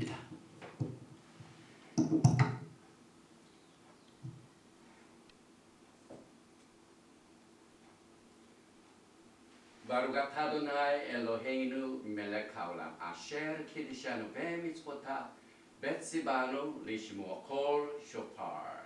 부탁드립니다. Baruch atah Adonai Eloheinu melech haolam asher kiddushanu b'mitzvotav betzivanu lishmo kol shofar.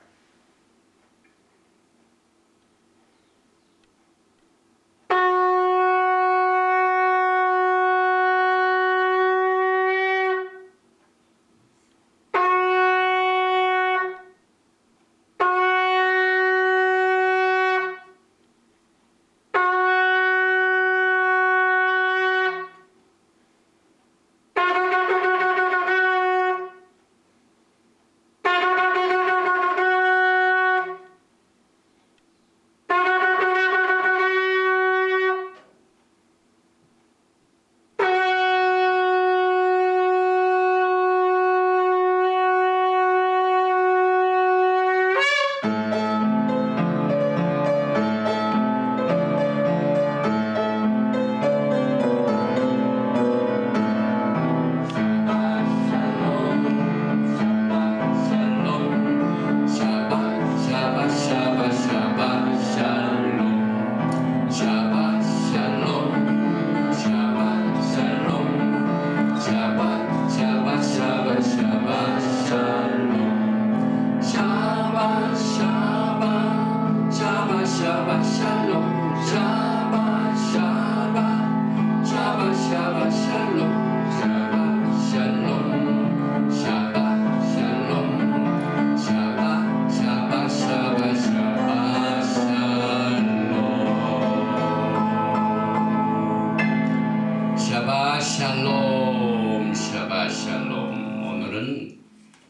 샬롬, 샤바 샬롬. 오늘은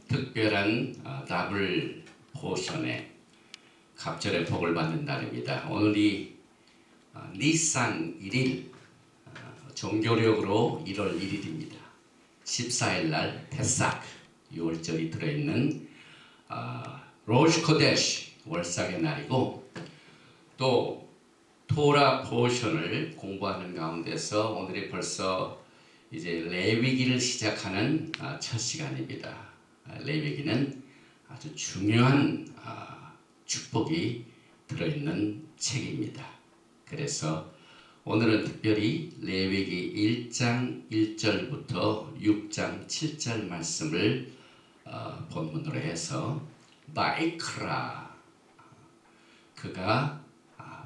특별한 더블 포션의 갑절의 복을 받는 날입니다. 오늘이 니산 1일, 종교력으로 1월 1일입니다. 14일 날 페삭, 6월절이 들어있는 로시 코데시, 월삭의 날이고, 또 토라 포션을 공부하는 가운데서 오늘이 벌써 이제 레위기를 시작하는 첫 시간입니다. 레위기는 아주 중요한 축복이 들어있는 책입니다. 그래서 오늘은 특별히 레위기 1장 1절부터 6장 7절 말씀을 본문으로 해서 바이크라, 그가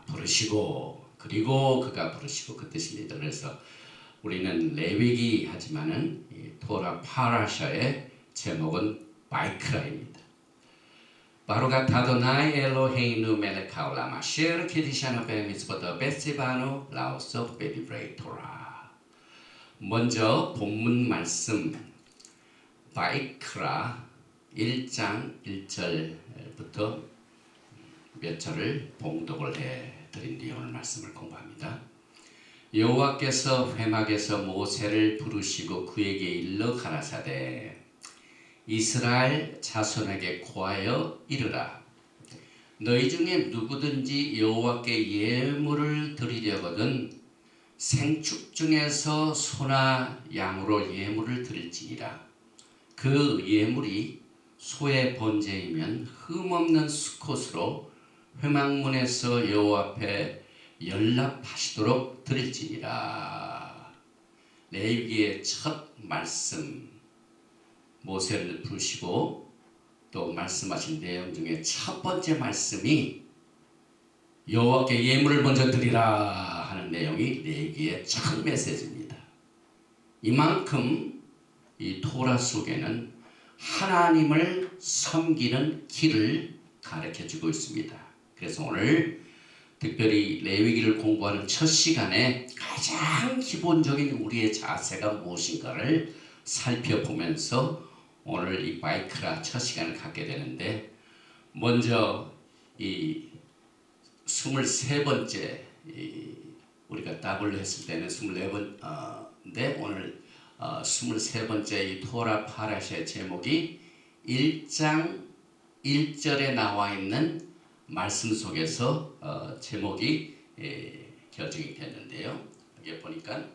부르시고, 그리고 그가 부르시고, 그 뜻입니다. 그래서 우리는 레위기 하지만은 토라 파라샤의 제목은 바이크라입니다. 바루ch atah Adonai Eloheinu melech haolam asher kiddushanu b'mitzvotav betzivanu la'asot b'divrei Torah. 먼저 본문 말씀 바이크라 1장 1절부터 몇 절을 봉독을 해드린 뒤 오늘 말씀을 공부합니다. 여호와께서 회막에서 모세를 부르시고 그에게 일러 가라사대 이스라엘 자손에게 고하여 이르라. 너희 중에 누구든지 여호와께 예물을 드리려거든 생축 중에서 소나 양으로 예물을 드릴지니라. 그 예물이 소의 번제이면 흠없는 수컷으로 회막문에서 여호와 앞에 연락하시도록 드릴지니라. 레위기의 첫 말씀, 모세를 부르시고 또 말씀하신 내용 중에 첫 번째 말씀이 여호와께 예물을 먼저 드리라 하는 내용이 레위기의 첫 메시지입니다. 이만큼 이 토라 속에는 하나님을 섬기는 길을 가르쳐주고 있습니다. 그래서 오늘 특별히 레위기를 공부하는 첫 시간에 가장 기본적인 우리의 자세가 무엇인가를 살펴보면서 오늘 이 바이크라 첫 시간을 갖게 되는데, 먼저 이 23번째 우리가 더블 했을 때는 24번인데 오늘 23번째 이 토라 파라샤의 제목이 1장 1절에 나와 있는 말씀 속에서 제목이 결정이 됐는데요. 여기 보니까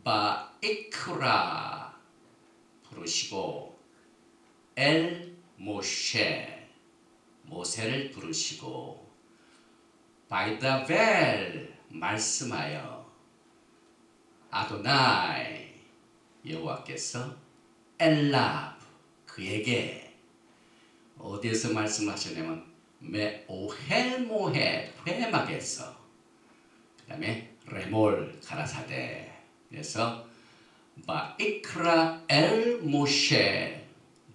바이크라 부르시고 엘 모셰 모세를 부르시고 by the well 말씀하여 아도나이 여호와께서 엘랍 그에게 어디에서 말씀하셨냐면 메 오헬 모헷 회막에서 그 다음에 레몰 가라사대 그래서 바이크라 엘 모셰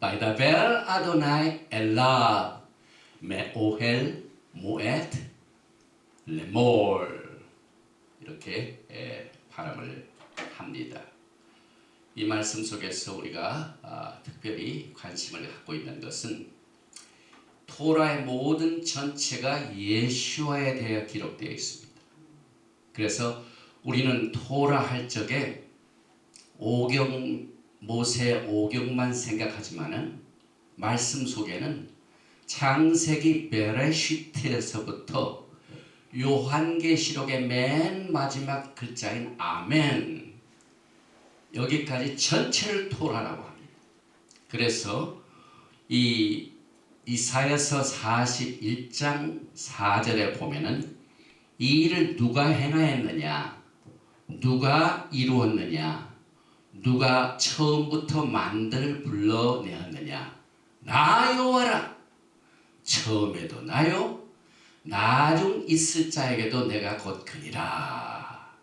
by the well 아도나이 엘랍 메 오헬 모헷 레몰 이렇게 발음을 합니다. 이 말씀 속에서 우리가 특별히 관심을 갖고 있는 것은 토라의 모든 전체가 예수와에 대해 기록되어 있습니다. 그래서 우리는 토라 할 적에 모세 오경만 생각하지만은 말씀 속에는 창세기 베레시트에서부터 요한계시록의 맨 마지막 글자인 아멘 여기까지 전체를 토라라고 합니다. 그래서 이 이사야서 41장 4절에 보면은 이 일을 누가 행하였느냐 누가 이루었느냐 누가 처음부터 만들 불러내었느냐 나 여호와라 처음에도 나요 나중 있을 자에게도 내가 곧 그니라.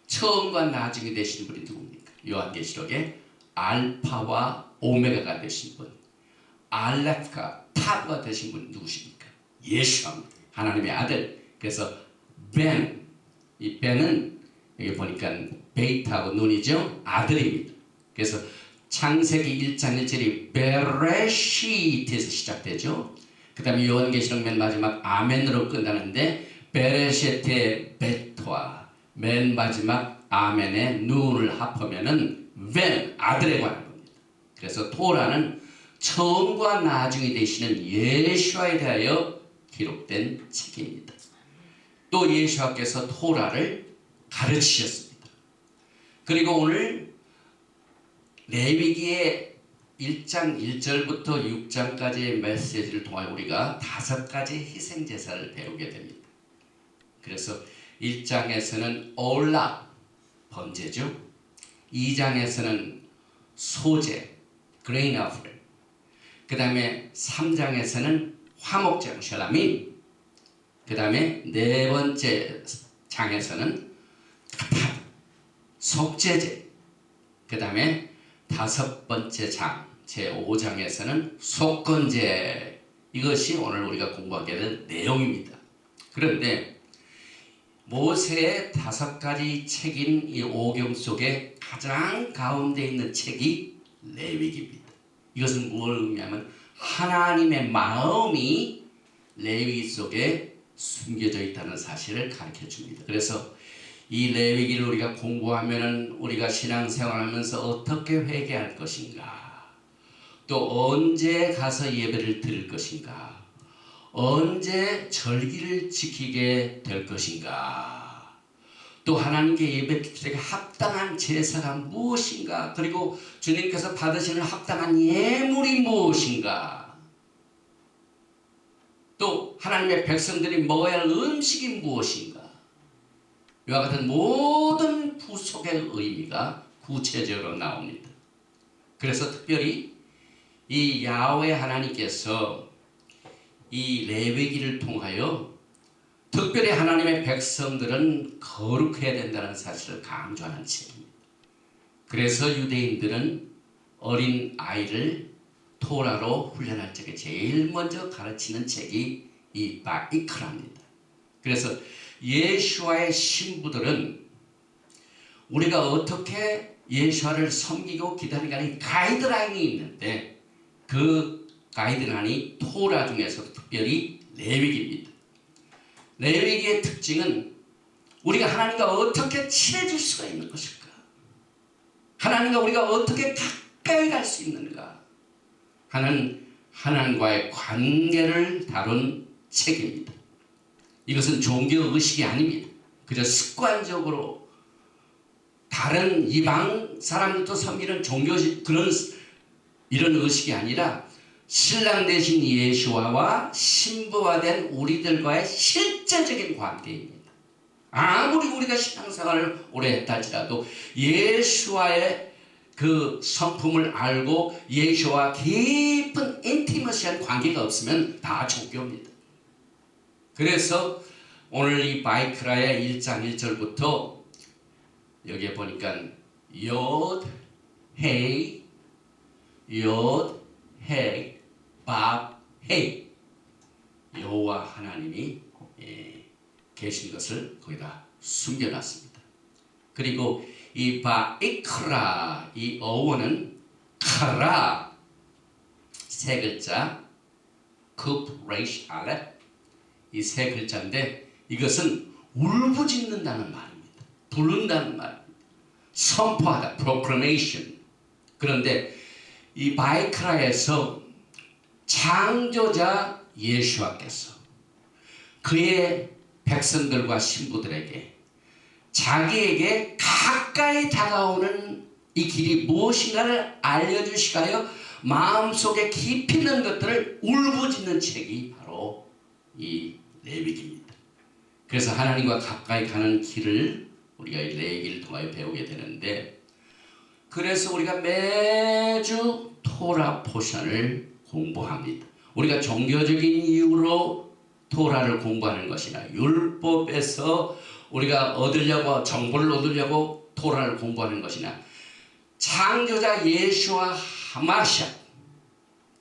처음과 나중이 되신 분이 누굽니까? 요한계시록에 알파와 오메가가 되신 분 알렙과 타브가 되신 분이 누구십니까? 예수입니다. 하나님의 아들. 그래서 벤, 이 벤은 여기 보니까 베이트하고 눈이죠. 아들입니다. 그래서 창세기 1장 1절이 베레시트에서 시작되죠. 그 다음에 요한계시록 맨 마지막 아멘으로 끝나는데 베레시트의 베토와 맨 마지막 아멘의 눈을 합하면은 벤, 아들에 관한 겁니다. 그래서 토라는 처음과 나중이 되시는 예수와에 대하여 기록된 책입니다. 또 예수께서 토라를 가르치셨습니다. 그리고 오늘 레위기의 1장 1절부터 6장까지의 메시지를 통하여 우리가 5가지 희생제사를 배우게 됩니다. 그래서 1장에서는 올라 번제죠. 2장에서는 소제 grain offering 그 다음에 3장에서는 화목제물 샬라민 그 다음에 4번째 장에서는 속죄제 그 다음에 5번째 장 제5장에서는 속건제 이것이 오늘 우리가 공부하게 될 내용입니다. 그런데 모세의 5가지 책인 이 오경 속에 가장 가운데 있는 책이 레위기입니다. 이것은 뭘 의미하면 하나님의 마음이 레위기 속에 숨겨져 있다는 사실을 가르쳐 줍니다. 그래서 이 레위기를 우리가 공부하면은 우리가 신앙생활하면서 어떻게 회개할 것인가, 또 언제 가서 예배를 드릴 것인가, 언제 절기를 지키게 될 것인가, 또 하나님께 예배드리기 합당한 제사가 무엇인가, 그리고 주님께서 받으시는 합당한 예물이 무엇인가, 또 하나님의 백성들이 먹어야 할 음식이 무엇인가, 이와 같은 모든 부속의 의미가 구체적으로 나옵니다. 그래서 특별히 이 야훼 하나님께서 이 레위기를 통하여 특별히 하나님의 백성들은 거룩해야 된다는 사실을 강조하는 책입니다. 그래서 유대인들은 어린 아이를 토라로 훈련할 적에 제일 먼저 가르치는 책이 이 바이크라입니다. 그래서 예수와의 신부들은 우리가 어떻게 예수를 섬기고 기다리는 가이드라인이 있는데 그 가이드라인이 토라 중에서도 특별히 레위기입니다. 레위기의 특징은 우리가 하나님과 어떻게 친해질 수가 있는 것일까? 하나님과 우리가 어떻게 가까이 갈 수 있는가 하는 하나님과의 관계를 다룬 책입니다. 이것은 종교의식이 아닙니다. 그저 습관적으로 다른 이방 사람들도 섬기는 종교식 그런 이런 의식이 아니라 신랑 되신 예수와와 신부가 된 우리들과의 실제적인 관계입니다. 아무리 우리가 신앙생활을 오래 했다 할지라도 예수와의 그 성품을 알고 예수와 깊은 인티머시한 관계가 없으면 다 종교입니다. 그래서 오늘 이 바이크라의 1장 1절부터 여기에 보니까 옅, 헤이, 옅, 헤이, 밥, 헤이, 여호와 하나님이 계신 것을 거기다 숨겨놨습니다. 그리고 이 바이크라, 이 어원은 카라 세 글자, 쿱, 레이시, 알렛 이 세 글자인데 이것은 울부짖는다는 말입니다. 부른다는 말입니다. 선포하다, proclamation. 그런데 이 바이크라에서 창조자 예수와께서 그의 백성들과 신부들에게 자기에게 가까이 다가오는 이 길이 무엇인가를 알려주시가요 마음속에 깊이 있는 것들을 울부짖는 책이 바로 이 레위기입니다. 그래서 하나님과 가까이 가는 길을 우리가 이 레위기를 통하여 배우게 되는데, 그래서 우리가 매주 토라 포션을 공부합니다. 우리가 종교적인 이유로 토라를 공부하는 것이나 율법에서 우리가 얻으려고 정보를 얻으려고 토라를 공부하는 것이나 창조자 예수와 하마샤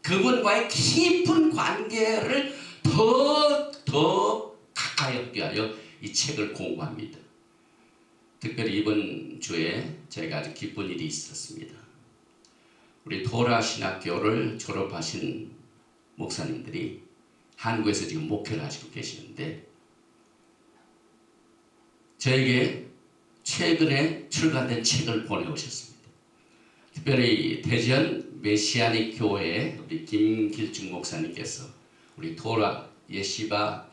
그분과의 깊은 관계를 더 가까이 하기 위하여 이 책을 공부합니다. 특별히 이번 주에 저희가 아주 기쁜 일이 있었습니다. 우리 토라 신학교를 졸업하신 목사님들이 한국에서 지금 목회를 하시고 계시는데 저에게 최근에 출간된 책을 보내오셨습니다. 특별히 대전 메시아닉 교회의 우리 김길중 목사님께서 우리 토라 예시바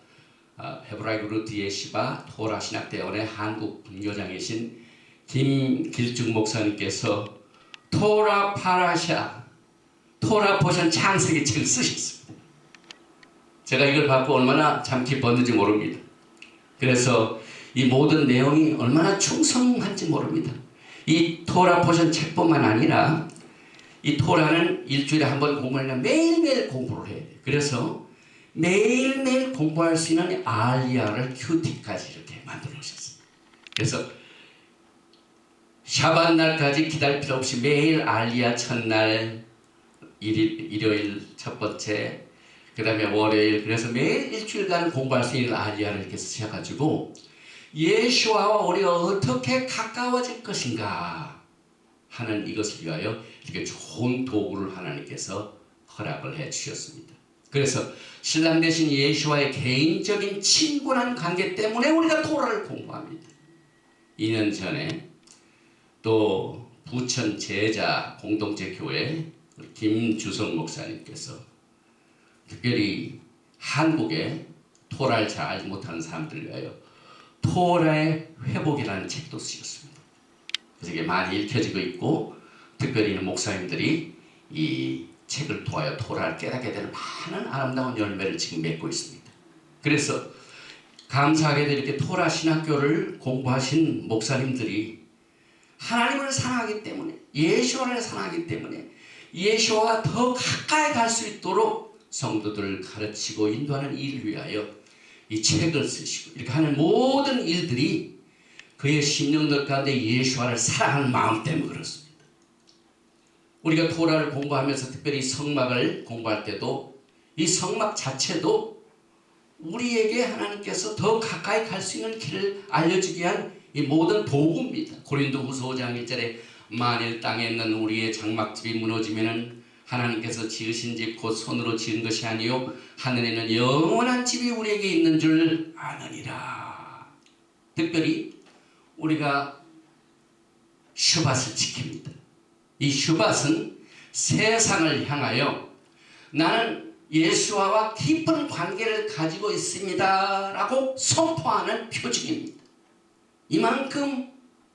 헤브라이크 루트 예시바 토라 신학대원의 한국 분교장이신 김길중 목사님께서 토라 파라샤 토라 포션 창세기 책을 쓰셨습니다. 제가 이걸 받고 얼마나 참 기뻤는지 모릅니다. 그래서 이 모든 내용이 얼마나 충성한지 모릅니다. 이 토라 포션 책뿐만 아니라 이 토라는 일주일에 한 번 공부하니까 매일매일 공부를 해야 돼요. 그래서 매일매일 공부할 수 있는 알리아를 큐티까지 이렇게 만들어 놓으셨습니다. 그래서 샤bat 날까지 기다릴 필요 없이 매일 알리아 첫날 일요일 첫 번째 그 다음에 월요일 그래서 매일 일주일간 공부할 수 있는 알리아를 이렇게 쓰셔가지고 예수와 우리가 어떻게 가까워질 것인가 하는 이것을 위하여 이렇게 좋은 도구를 하나님께서 허락을 해 주셨습니다. 그래서 신랑 되신 예수와의 개인적인 친분한 관계 때문에 우리가 토라를 공부합니다. 2년 전에 또 부천 제자 공동체 교회 김주성 목사님께서 특별히 한국에 토라를 잘 알지 못하는 사람들을 위하여 토라의 회복이라는 책도 쓰셨습니다. 그래서 이게 많이 읽혀지고 있고 특별히 목사님들이 이 책을 통하여 토라를 깨닫게 되는 많은 아름다운 열매를 지금 맺고 있습니다. 그래서 감사하게도 이렇게 토라 신학교를 공부하신 목사님들이 하나님을 사랑하기 때문에 예수를 사랑하기 때문에 예수와 더 가까이 갈 수 있도록 성도들을 가르치고 인도하는 일을 위하여 이 책을 쓰시고 이렇게 하는 모든 일들이 그의 심령들 가운데 예수와를 사랑하는 마음 때문에 그렇습니다. 우리가 토라를 공부하면서 특별히 성막을 공부할 때도 이 성막 자체도 우리에게 하나님께서 더 가까이 갈 수 있는 길을 알려주기 위한 이 모든 도구입니다. 고린도후서 5장 1절에 만일 땅에 있는 우리의 장막집이 무너지면은 하나님께서 지으신 집 곧 손으로 지은 것이 아니요 하늘에는 영원한 집이 우리에게 있는 줄 아느니라. 특별히 우리가 슈밧을 지킵니다. 이 슈밧은 세상을 향하여 나는 예수와 깊은 관계를 가지고 있습니다 라고 선포하는 표징입니다. 이만큼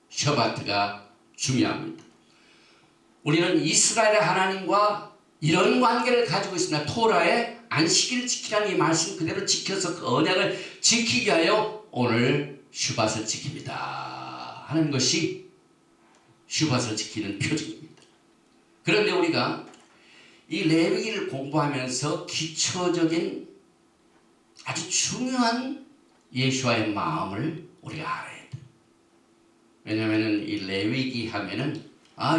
슈밧가 중요합니다. 우리는 이스라엘의 하나님과 이런 관계를 가지고 있습니다. 토라의 안식일을 지키라는 이 말씀 그대로 지켜서 그 언약을 지키게 하여 오늘 슈밧을 지킵니다 하는 것이 슈밧을 지키는 표징입니다. 그런데 우리가 이 레위기를 공부하면서 기초적인 아주 중요한 예수와의 마음을 우리가 알아야 돼. 왜냐하면 이 레위기 하면은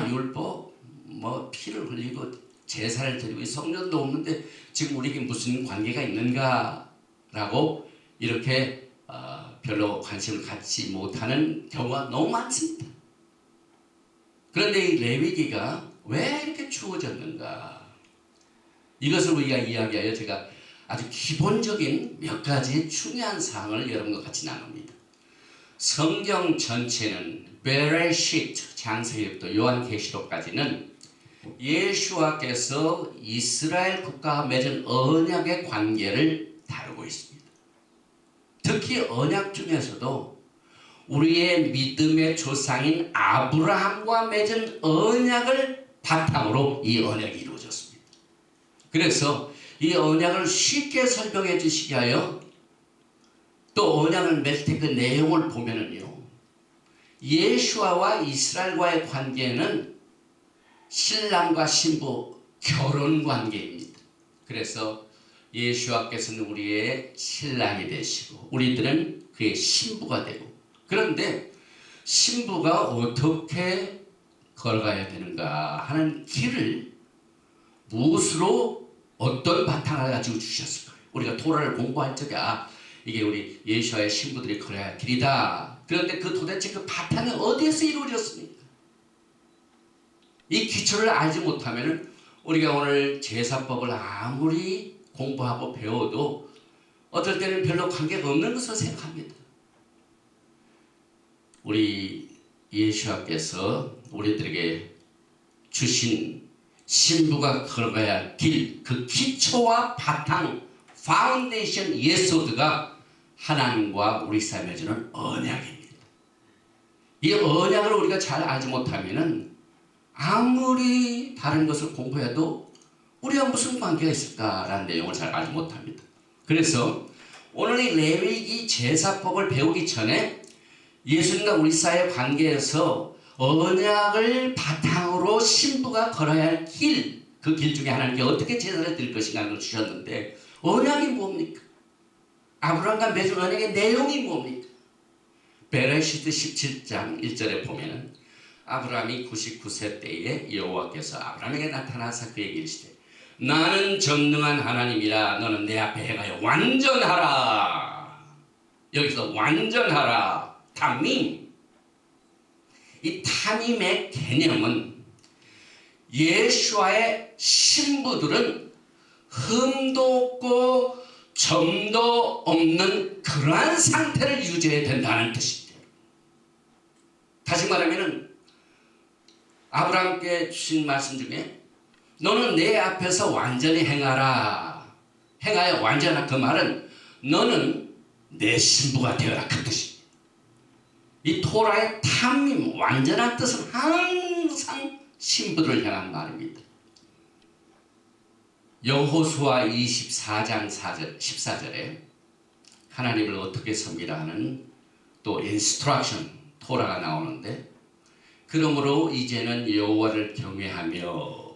율법 뭐 피를 흘리고 제사를 드리고 성전도 없는데 지금 우리에게 무슨 관계가 있는가라고 이렇게 별로 관심을 갖지 못하는 경우가 너무 많습니다. 그런데 이 레위기가 왜 이렇게 주어졌는가? 이것을 우리가 이야기하여 제가 아주 기본적인 몇 가지 중요한 사항을 여러분과 같이 나눕니다. 성경 전체는 베레시트 창세기부터 요한계시록까지는 예수와께서 이스라엘 국가와 맺은 언약의 관계를 다루고 있습니다. 특히 언약 중에서도 우리의 믿음의 조상인 아브라함과 맺은 언약을 바탕으로 이 언약이 이루어졌습니다. 그래서 이 언약을 쉽게 설명해 주시게 하여 또 언약을 맺을 때 그 내용을 보면은요, 예수와 이스라엘과의 관계는 신랑과 신부 결혼 관계입니다. 그래서 예수와께서는 우리의 신랑이 되시고 우리들은 그의 신부가 되고, 그런데 신부가 어떻게 걸어가야 되는가 하는 길을 무엇으로 어떤 바탕을 가지고 주셨을까요? 우리가 토라를 공부할 적에 이게 우리 예수와의 신부들이 걸어야 할 길이다. 그런데 도대체 그 바탕이 어디에서 이루어졌습니까? 이 기초를 알지 못하면 우리가 오늘 제사법을 아무리 공부하고 배워도 어떨 때는 별로 관계가 없는 것으로 생각합니다. 우리 예수님께서 우리들에게 주신 신부가 걸어가야 할 길, 그 기초와 바탕, 파운데이션 예소드가 하나님과 우리 사이에 주는 언약입니다. 이 언약을 우리가 잘 알지 못하면 아무리 다른 것을 공부해도 우리와 무슨 관계가 있을까라는 내용을 잘 알지 못합니다. 그래서 오늘 이 레위기 제사법을 배우기 전에 예수님과 우리 사이의 관계에서 언약을 바탕으로 신부가 걸어야 할 길, 그 길 중에 하나님께 어떻게 제사를 드릴 것인가를 주셨는데, 언약이 뭡니까? 아브라함과 맺은 언약의 내용이 뭡니까? 베레시트 17장 1절에 보면은 아브라함이 99세 때에 여호와께서 아브라함에게 나타나서 그에게 이르시되 나는 전능한 하나님이라 너는 내 앞에 행하여 완전하라. 여기서 완전하라. 탐임. 이 탐임의 개념은 예수와의 신부들은 흠도 없고 점도 없는 그러한 상태를 유지해야 된다는 뜻입니다. 다시 말하면 아브라함께 주신 말씀 중에 너는 내 앞에서 완전히 행하라. 행하여 완전한 그 말은 너는 내 신부가 되어라 그 뜻입니다. 이 토라의 탐임, 완전한 뜻은 항상 신부들을 향한 말입니다. 여호수아 24장 14절에 하나님을 어떻게 섬기라 하는 또 인스트럭션, 토라가 나오는데, 그러므로 이제는 여호와를 경외하며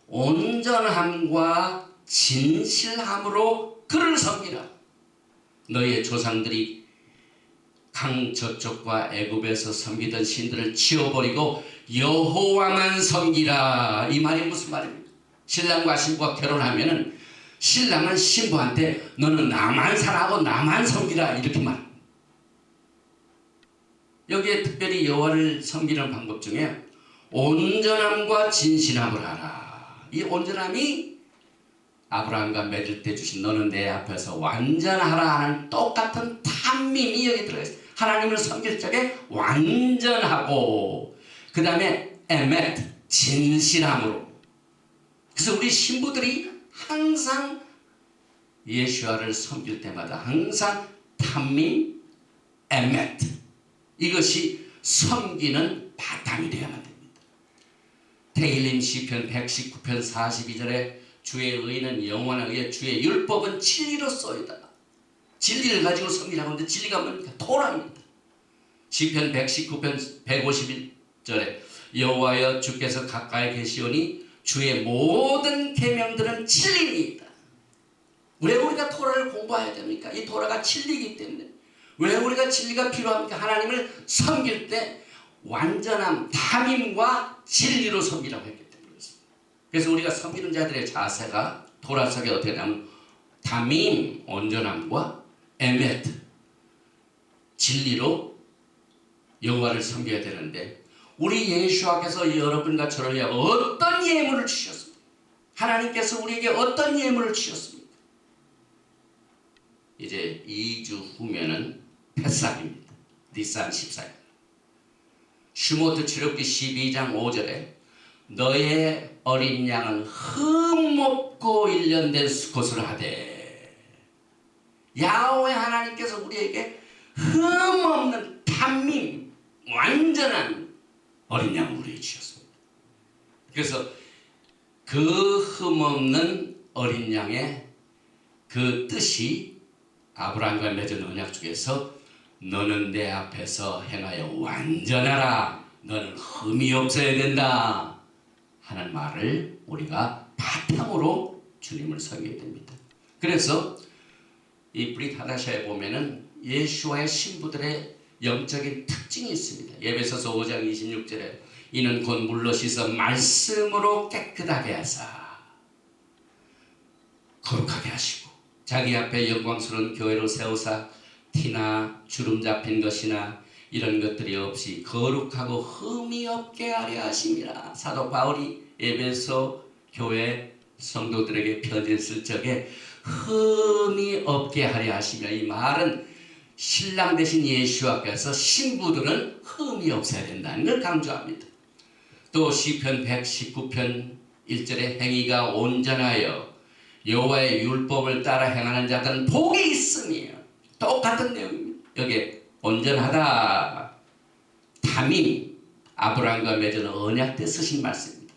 온전함과 진실함으로 그를 섬기라. 너희의 조상들이 강 저쪽과 애굽에서 섬기던 신들을 치워버리고 여호와만 섬기라. 이 말이 무슨 말입니까? 신랑과 신부가 결혼하면은 신랑은 신부한테 너는 나만 사랑하고 나만 섬기라 이렇게 말합니다. 여기에 특별히 여호와를 섬기는 방법 중에 온전함과 진실함을 하라. 이 온전함이 아브라함과 맺을 때 주신 너는 내 앞에서 완전하라 하는 똑같은 탐임이 여기 들어있어요. 하나님을 섬길 적에 완전하고, 그 다음에 에멧, 진실함으로. 그래서 우리 신부들이 항상 예수와를 섬길 때마다 항상 탐임, 에멧, 이것이 섬기는 바탕이 되어야만 됩니다. 테일림 시편 119편 42절에 주의 의는 영원한 의에 주의 율법은 진리로소이다. 진리를 가지고 섬기라고 하는데 진리가 뭡니까? 토라입니다. 시편 119편 151절에 여호와여 주께서 가까이 계시오니 주의 모든 계명들은 진리입니다. 왜 우리가 토라를 공부해야 됩니까? 이 토라가 진리이기 때문에. 왜 우리가 진리가 필요합니까? 하나님을 섬길 때 완전함, 탐임과 진리로 섬기라고 했기 때문에 그렇습니다. 그래서 우리가 섬기는 자들의 자세가 토라 속에 어떻게 되냐면 탐임, 온전함과 에메트, 진리로 여호와를 섬겨야 되는데 우리 예수께서 여러분과 저를 위해 어떤 예물을 주셨습니까? 하나님께서 우리에게 어떤 예물을 주셨습니까? 이제 2주 후면은 패삭입니다. 니산 14일. 슈모트 출애굽기 12장 5절에 너의 어린 양은 흠없고 일련된 수컷을 하되 야훼 하나님께서 우리에게 흠없는 탐임 완전한 어린 양을 우리에게 주셨습니다. 그래서 그 흠없는 어린 양의 그 뜻이 아브라함과 맺은 언약 중에서 너는 내 앞에서 행하여 완전하라. 너는 흠이 없어야 된다. 하는 말을 우리가 바탕으로 주님을 섬겨야 됩니다. 그래서 이 브릿 하다샤에 보면은 예수와의 신부들의 영적인 특징이 있습니다. 에베소서 5장 26절에 이는 곧 물로 씻어 말씀으로 깨끗하게 하사 거룩하게 하시고 자기 앞에 영광스러운 교회로 세우사 티나 주름 잡힌 것이나 이런 것들이 없이 거룩하고 흠이 없게 하려 하심이라. 사도 바울이 에베소 교회 성도들에게 편지를 쓸 적에 흠이 없게 하려 하시며, 이 말은 신랑 되신 예수께서 신부들은 흠이 없어야 된다는 걸 강조합니다. 또 시편 119편 1절에 행위가 온전하여 여호와의 율법을 따라 행하는 자들은 복이 있으며, 똑같은 내용입니다. 여기에 온전하다, 탐임, 아브라함과 맺은 언약 때 쓰신 말씀입니다.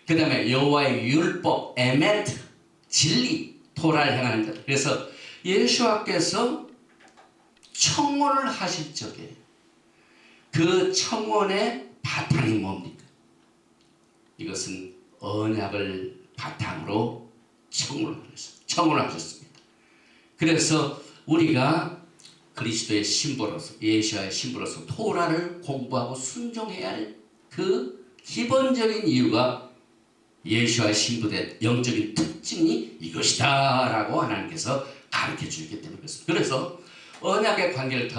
그 다음에 여호와의 율법, 에메트, 진리, 토라를 행하는 자들. 그래서 예수께서 청혼을 하실 적에 그 청혼의 바탕이 뭡니까? 이것은 언약을 바탕으로 청혼을 하셨습니다. 그래서 우리가 그리스도의 신부로서, 예수와의 신부로서 토라를 공부하고 순종해야 할 그 기본적인 이유가 예수와의 신부의 영적인 특징이 이것이다 라고 하나님께서 가르쳐 주기 때문에 그렇습니다. 그래서 언약의 관계를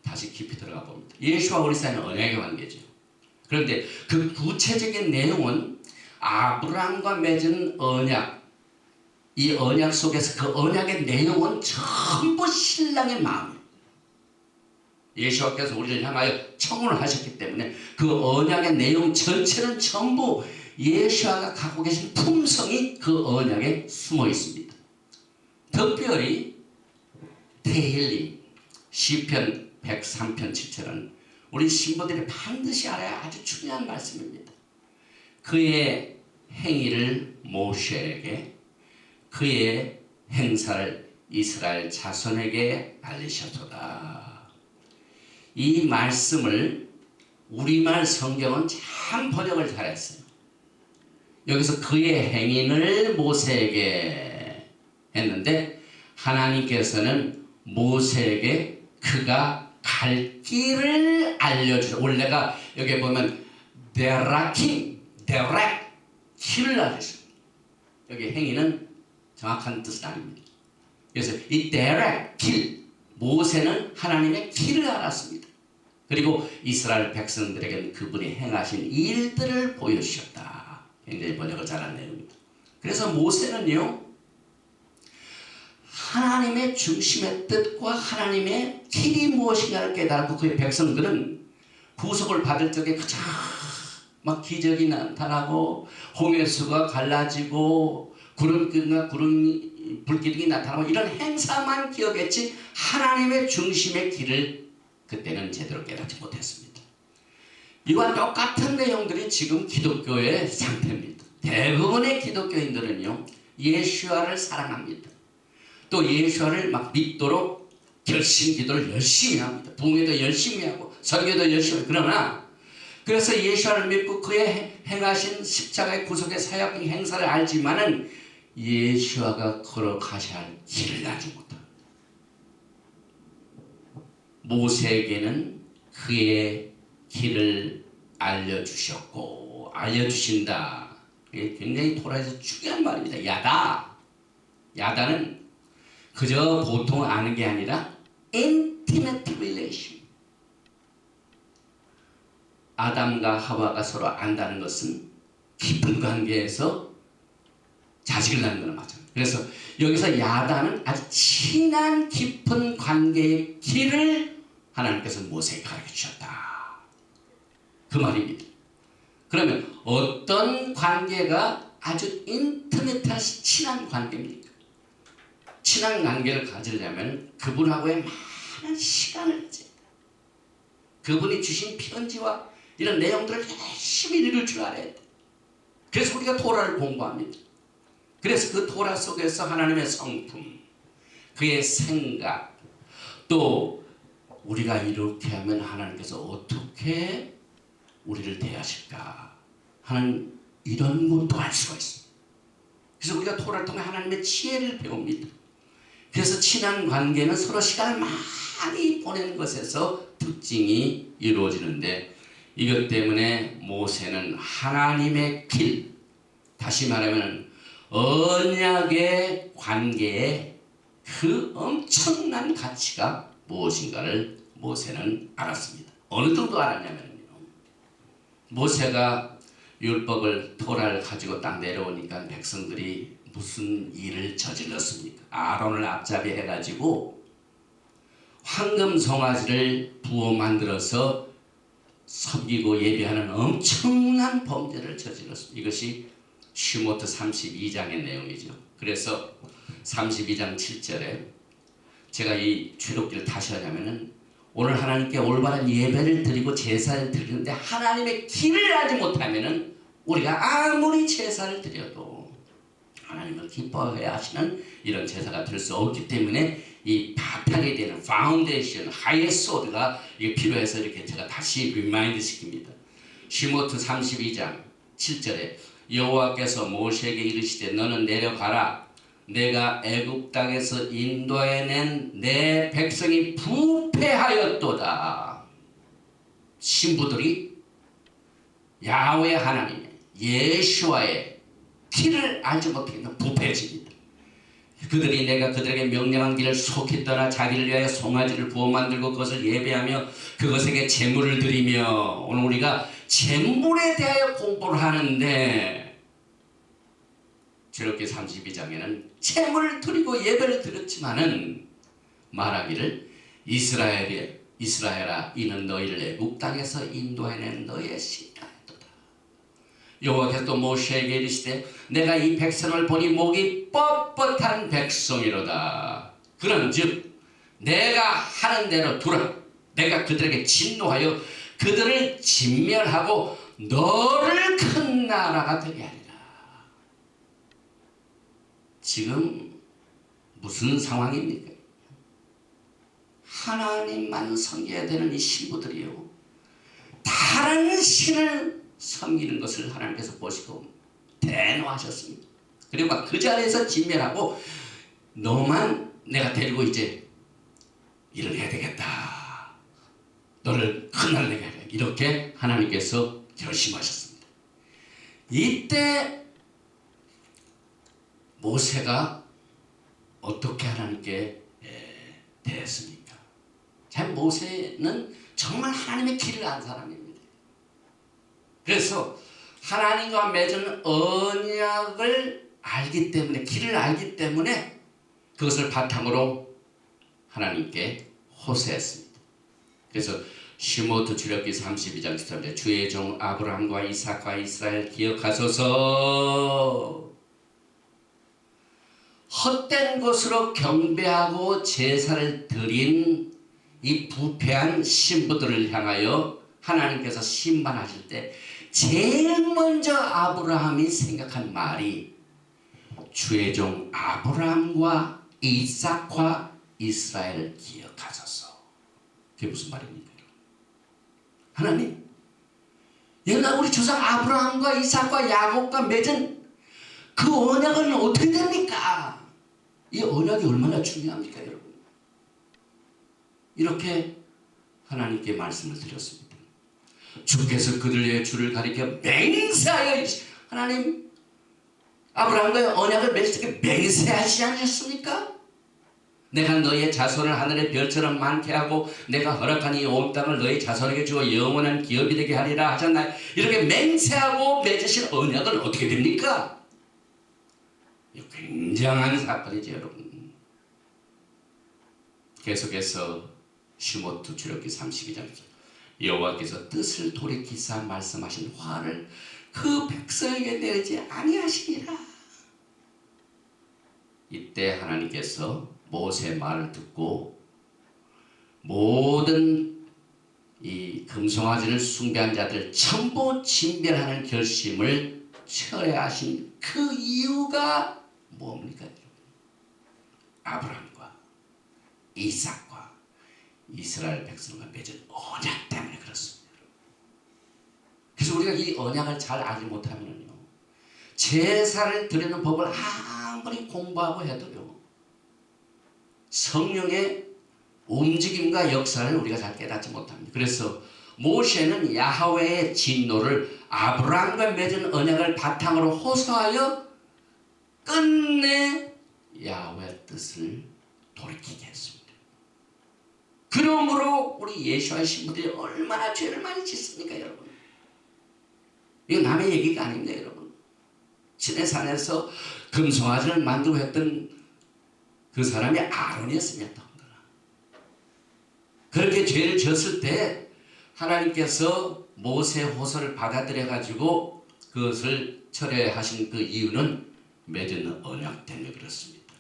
다시 깊이 들어가 봅니다. 예수와 우리 사이는 언약의 관계죠. 그런데 그 구체적인 내용은 아브라함과 맺은 언약, 이 언약 속에서 그 언약의 내용은 전부 신랑의 마음이에요. 예수께서 우리를 향하여 청혼을 하셨기 때문에 그 언약의 내용 전체는 전부 예수가 갖고 계신 품성이 그 언약에 숨어 있습니다. 특별히 테힐림 시편 103편 7절은 우리 신부들이 반드시 알아야 아주 중요한 말씀입니다. 그의 행위를 모세에게, 그의 행사를 이스라엘 자손에게 알리셨도다. 이 말씀을 우리말 성경은 참 번역을 잘했어요. 여기서 그의 행위를 모세에게 했는데 하나님께서는 모세에게 그가 갈 길을 알려주죠. 원래가 여기 보면 데라킴, 데렉, 길을 알려주죠. 여기 행위는 정확한 뜻은 아닙니다. 그래서 이 데렉, 길, 모세는 하나님의 길을 알았습니다. 그리고 이스라엘 백성들에게는 그분이 행하신 일들을 보여주셨다. 굉장히 번역을 잘한 내용입니다. 그래서 모세는요, 하나님의 중심의 뜻과 하나님의 길이 무엇인가를 깨달고 그의 백성들은 구속을 받을 적에 가장 막 기적이 나타나고 홍해수가 갈라지고 구름기둥과 불기둥이 나타나고 이런 행사만 기억했지 하나님의 중심의 길을 그때는 제대로 깨닫지 못했습니다. 이와 똑같은 내용들이 지금 기독교의 상태입니다. 대부분의 기독교인들은요, 예수와를 사랑합니다. 또 예수와를 막 믿도록 결심 기도를 열심히 합니다. 부흥회도 열심히 하고 설교도 열심히 하고. 그러나 그래서 예수와를 믿고 그의 행하신 십자가의 구속의 사역 행사를 알지만은 예수와가 걸어가셔야 할 길을 알지 못합니다. 모세에게는 그의 길을 알려주셨고 알려주신다. 이게 굉장히 토라에서 중요한 말입니다. 야다는 그저 보통 아는 게 아니라 intimate relation. 아담과 하와가 서로 안다는 것은 깊은 관계에서 자식을 낳는 거나 마찬가지입니다. 그래서 여기서 야다는 아주 친한 깊은 관계의 길을 하나님께서 모세에게 가르쳐 주셨다. 그 말입니다. 그러면 어떤 관계가 아주 인티메트한 친한 관계입니까? 친한 관계를 가지려면 그분하고의 많은 시간을 가져야 돼요. 그분이 주신 편지와 이런 내용들을 열심히 읽을 줄 알아야 돼요. 그래서 우리가 토라를 공부합니다. 그래서 그 토라 속에서 하나님의 성품, 그의 생각, 또 우리가 이렇게 하면 하나님께서 어떻게 우리를 대하실까 하는 이런 것도 알 수가 있습니다. 그래서 우리가 토라를 통해 하나님의 지혜를 배웁니다. 그래서 친한 관계는 서로 시간을 많이 보내는 것에서 특징이 이루어지는데, 이것 때문에 모세는 하나님의 길, 다시 말하면 언약의 관계에 그 엄청난 가치가 무엇인가를 모세는 알았습니다. 어느 정도 알았냐면요, 모세가 율법을 토라를 가지고 딱 내려오니까 백성들이 무슨 일을 저질렀습니까? 아론을 앞잡이 해가지고 황금 송아지를 부어 만들어서 섬기고 예배하는 엄청난 범죄를 저질렀습니다. 이것이 슈모트 32장의 내용이죠. 그래서 32장 7절에 제가 이 출애굽기를 다시 하냐면은, 오늘 하나님께 올바른 예배를 드리고 제사를 드리는데 하나님의 길을 알지 못하면은 우리가 아무리 제사를 드려도 하나님을 기뻐해 하시는 이런 제사가 될 수 없기 때문에 이 바탕이 되는 파운데이션, 하이소드가 이게 필요해서 이렇게 제가 다시 리마인드 시킵니다. 슈모트 32장 7절에 여호와께서 모세에게 이르시되 너는 내려가라. 내가 애굽 땅에서 인도해낸 내 백성이 부패하였도다. 신부들이 야훼 하나님의 예수와의 길을 알지 못하면 부패해집니다. 그들이 내가 그들에게 명령한 길을 속히 떠나 자기를 위하여 송아지를 부어 만들고 그것을 예배하며 그것에게 제물을 드리며, 오늘 우리가 제물에 대하여 공부를 하는데 출애굽기 32장에는 제물을 드리고 예배를 드렸지만은 말하기를 이스라엘아 이는 너희를 애굽 땅에서 인도해낸 너희의 신이라도다. 여호와께서 또 모세에게 이르시되 내가 이 백성을 보니 목이 뻣뻣한 백성이로다. 그런즉 내가 하는 대로 두라. 내가 그들에게 진노하여 그들을 진멸하고 너를 큰 나라가 되게 하리라. 지금 무슨 상황입니까? 하나님만 섬겨야 되는 이 신부들이요, 다른 신을 섬기는 것을 하나님께서 보시고 대노하셨습니다. 그리고 그 자리에서 진멸하고 너만 내가 데리고 이제 일을 해야 되겠다. 너를 큰 나라 되게 하겠다. 이렇게 하나님께서 결심하셨습니다. 이때 모세가 어떻게 하나님께 대했습니까? 참 모세는 정말 하나님의 길을 안 사람입니다. 그래서 하나님과 맺은 언약을 알기 때문에, 길을 알기 때문에 그것을 바탕으로 하나님께 호소했습니다. 그래서 슈모트 출애굽기 32장 13절 주의 종 아브라함과 이삭과 이스라엘 기억하소서. 헛된 것으로 경배하고 제사를 드린 이 부패한 신부들을 향하여 하나님께서 심판하실 때 제일 먼저 아브라함이 생각한 말이 주의 종 아브라함과 이삭과 이스라엘을 기억하소서. 그게 무슨 말입니까? 하나님, 옛날 우리 조상 아브라함과 이삭과 야곱과 맺은 그 언약은 어떻게 됩니까? 이 언약이 얼마나 중요합니까, 여러분? 이렇게 하나님께 말씀을 드렸습니다. 주께서 그들의 주를 가리켜 맹세하여 하나님 아브라함과의 언약을 맺을 때 맹세하시지 않으셨습니까? 내가 너의 자손을 하늘의 별처럼 많게 하고 내가 허락한 이 온 땅을 너의 자손에게 주어 영원한 기업이 되게 하리라 하셨나요? 이렇게 맹세하고 맺으신 언약은 어떻게 됩니까? 굉장한 사건이죠, 여러분. 계속해서 시모트 출애굽기 32장 여호와께서 뜻을 돌이키사 말씀하신 화를 그 백성에게 내리지 아니하시니라. 이때 하나님께서 모세의 말을 듣고 모든 이 금송아지를 숭배한 자들 전부 진멸하는 결심을 철회하신 그 이유가 뭡니까? 아브라함과 이삭과 이스라엘 백성과 맺은 언약 때문에 그렇습니다. 그래서 우리가 이 언약을 잘 알지 못하면요, 제사를 드리는 법을 아무리 공부하고 해도요, 성령의 움직임과 역사를 우리가 잘 깨닫지 못합니다. 그래서 모세는 야훼의 진노를 아브라함과 맺은 언약을 바탕으로 호소하여 끝내 야훼의 뜻을 돌이키게 했습니다. 그러므로 우리 예수와의 신부들이 얼마나 죄를 많이 짓습니까, 여러분? 이거 남의 얘기가 아닙니다, 여러분. 시내산에서 금송아지를 만들고 했던 그 사람이 아론이었습니다. 그렇게 죄를 지었을 때 하나님께서 모세의 호소를 받아들여 가지고 그것을 철회하신 그 이유는 맺은 언약 때문에 그렇습니다.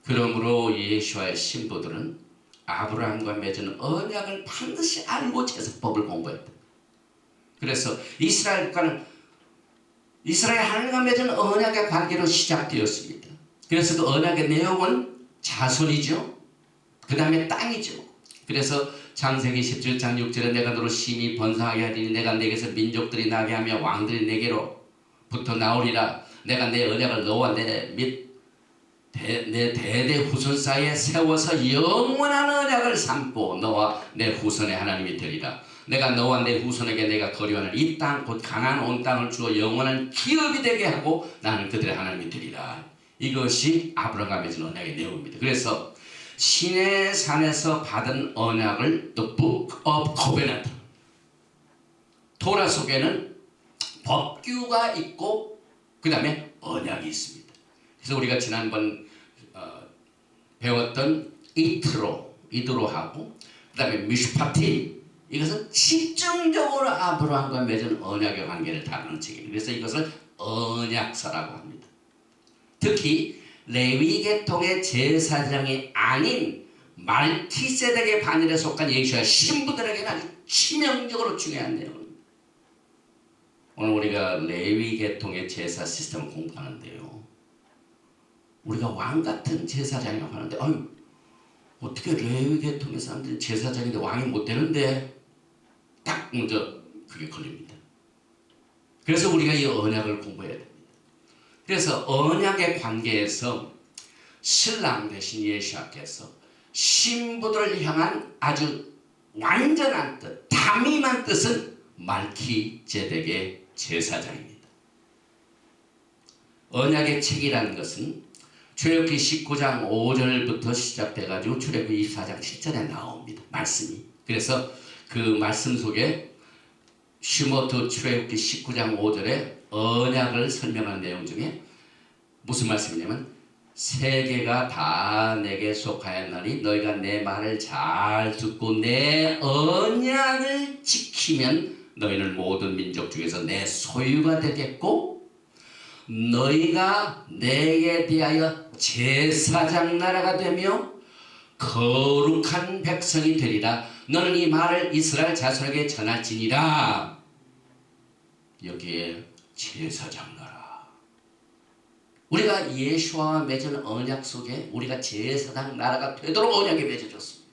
그러므로 예수와의 신부들은 아브라함과 맺은 언약을 반드시 알고 제사법을 공부했다. 그래서 이스라엘 국가는 이스라엘 하나님과 맺은 언약의 관계로 시작되었습니다. 그래서 그 언약의 내용은 자손이죠. 그 다음에 땅이죠. 그래서 창세기 17장 6절에 내가 너로 심히 번성하게 하리니 내가 내게서 민족들이 나게 하며 왕들이 내게로부터 나오리라. 내가 내 언약을 너와 내 대대 후손 사이에 세워서 영원한 언약을 삼고 너와 내 후손의 하나님이 되리라. 내가 너와 내 후손에게 내가 거류하는 이 땅 곧 가나안 온 땅을 주어 영원한 기업이 되게 하고 나는 그들의 하나님이 되리라. 이것이 아브라함과 맺은 언약의 내용입니다. 그래서 시내산에서 받은 언약을 The Book of Covenant, 토라 속에는 법규가 있고 그 다음에 언약이 있습니다. 그래서 우리가 지난번 배웠던 이드로하고 그 다음에 미슈파틴, 이것은 집중적으로 아브라함과 맺은 언약의 관계를 다루는 책입니다. 그래서 이것을 언약서라고 합니다. 특히 레위 계통의 제사장이 아닌 말키세덱의 반열에 속한 예수와 신부들에게는 아주 치명적으로 중요한 내용입니다. 오늘 우리가 레위 계통의 제사 시스템을 공부하는데요, 우리가 왕 같은 제사장이라고 하는데, 아유, 어떻게 레위 계통의 사람들이 제사장인데 왕이 못 되는데, 딱 먼저 그게 걸립니다. 그래서 우리가 이 언약을 공부해야 됩니다. 그래서 언약의 관계에서 신랑 대신 예수께서 신부들을 향한 아주 완전한 뜻, 담임한 뜻은 말키제덱의 제사장입니다. 언약의 책이라는 것은 출애굽기 19장 5절부터 시작돼가지고 출애굽기 24장 7절에 나옵니다. 말씀이. 그래서 그 말씀 속에 시모트 출애굽기 19장 5절에 언약을 설명한 내용 중에 무슨 말씀이냐면, 세계가 다 내게 속하였나니 너희가 내 말을 잘 듣고 내 언약을 지키면 너희는 모든 민족 중에서 내 소유가 되겠고 너희가 내게 대하여 제사장 나라가 되며 거룩한 백성이 되리라. 너는 이 말을 이스라엘 자손에게 전할지니라. 여기에 제사장 나라. 우리가 예수와 맺은 언약 속에 우리가 제사장 나라가 되도록 언약에 맺어졌습니다.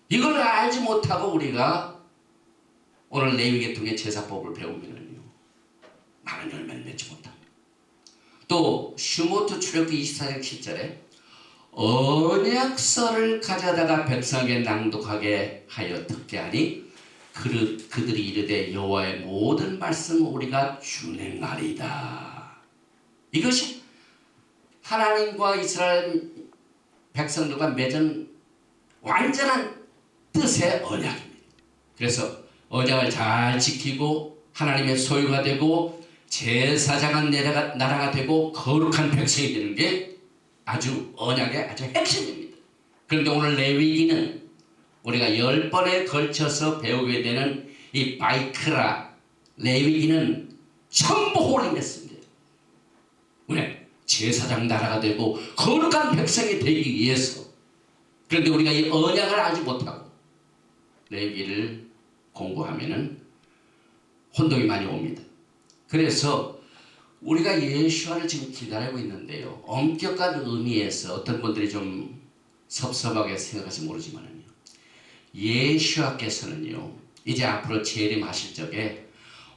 이걸 알지 못하고 우리가 오늘 레위계통의 제사법을 배우면요, 많은 열매를 맺지 못합니다. 또 슈모트 출애굽기 24장 7절에 언약서를 가져다가 백성에게 낭독하게 하여 듣게 하니 그들이 이르되 여호와의 모든 말씀을 우리가 준행하리이다. 이것이 하나님과 이스라엘 백성들과 맺은 완전한 뜻의 언약입니다. 그래서 언약을 잘 지키고 하나님의 소유가 되고 제사장한 나라가 되고 거룩한 백성이 되는 게 아주 언약의 아주 핵심입니다. 그런데 오늘 레위기는 우리가 10번에 걸쳐서 배우게 되는 이 바이크라 레위기는 전부 홀리네스입니다. 왜? 제사장 나라가 되고 거룩한 백성이 되기 위해서. 그런데 우리가 이 언약을 알지 못하고 레위기를 공부하면은 혼동이 많이 옵니다. 그래서 우리가 예수와를 지금 기다리고 있는데요, 엄격한 의미에서 어떤 분들이 좀 섭섭하게 생각할지 모르지만은요, 예수와께서는요 이제 앞으로 재림하실 적에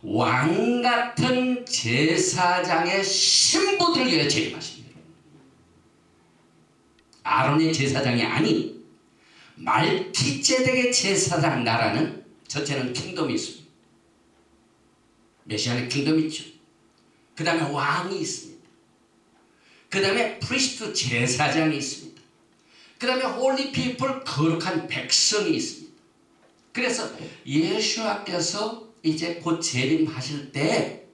왕 같은 제사장의 신부들을 위해 재림하십니다. 아론의 제사장이 아닌 말키제덱의 제사장 나라는 전체는 킹덤이 있습니다. 메시아의 킹덤이 있죠. 그 다음에 왕이 있습니다. 그 다음에 프리스트 제사장이 있습니다. 그 다음에 홀리 피플 거룩한 백성이 있습니다. 그래서 예수께서 이제 곧 재림하실 때